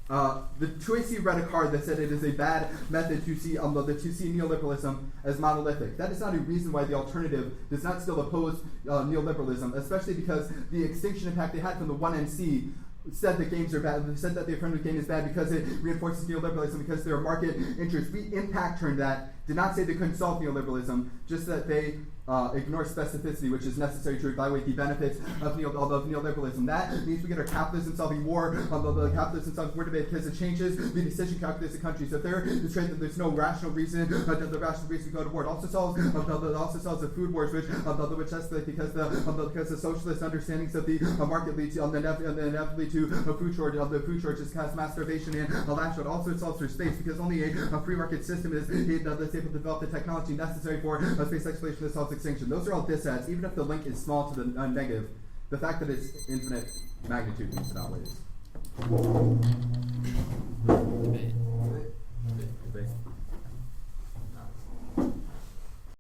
Speaker 5: The Choice read a card that said it is a bad method to see neoliberalism as monolithic. That is not a reason why the alternative does not still oppose neoliberalism, especially because the extinction impact they had from the 1NC said that games are bad. They said that the affirmative game is bad because it reinforces neoliberalism, because there are market interests. We impact turned that. Did not say they couldn't solve neoliberalism, just that they ignore specificity, which is necessary to evaluate the benefits of neoliberalism. That means we get our capitalism solving war, the capitalism solving war debate, because it changes the decision calculus of countries. So if they're demonstrating that there's no rational reason, the rational reason to go to war. It also solves the food wars, which escalate because the socialist understandings of the market lead to inevitably to a food shortage. The food shortage has mass starvation and lash out. Also, it solves for space, because only a free market system is able to develop the technology necessary for space exploration that solves extinction. Those are all disads, even if the link is small to the negative. The fact that it's infinite magnitude means it outweighs.
Speaker 9: Debate.
Speaker 5: Debate.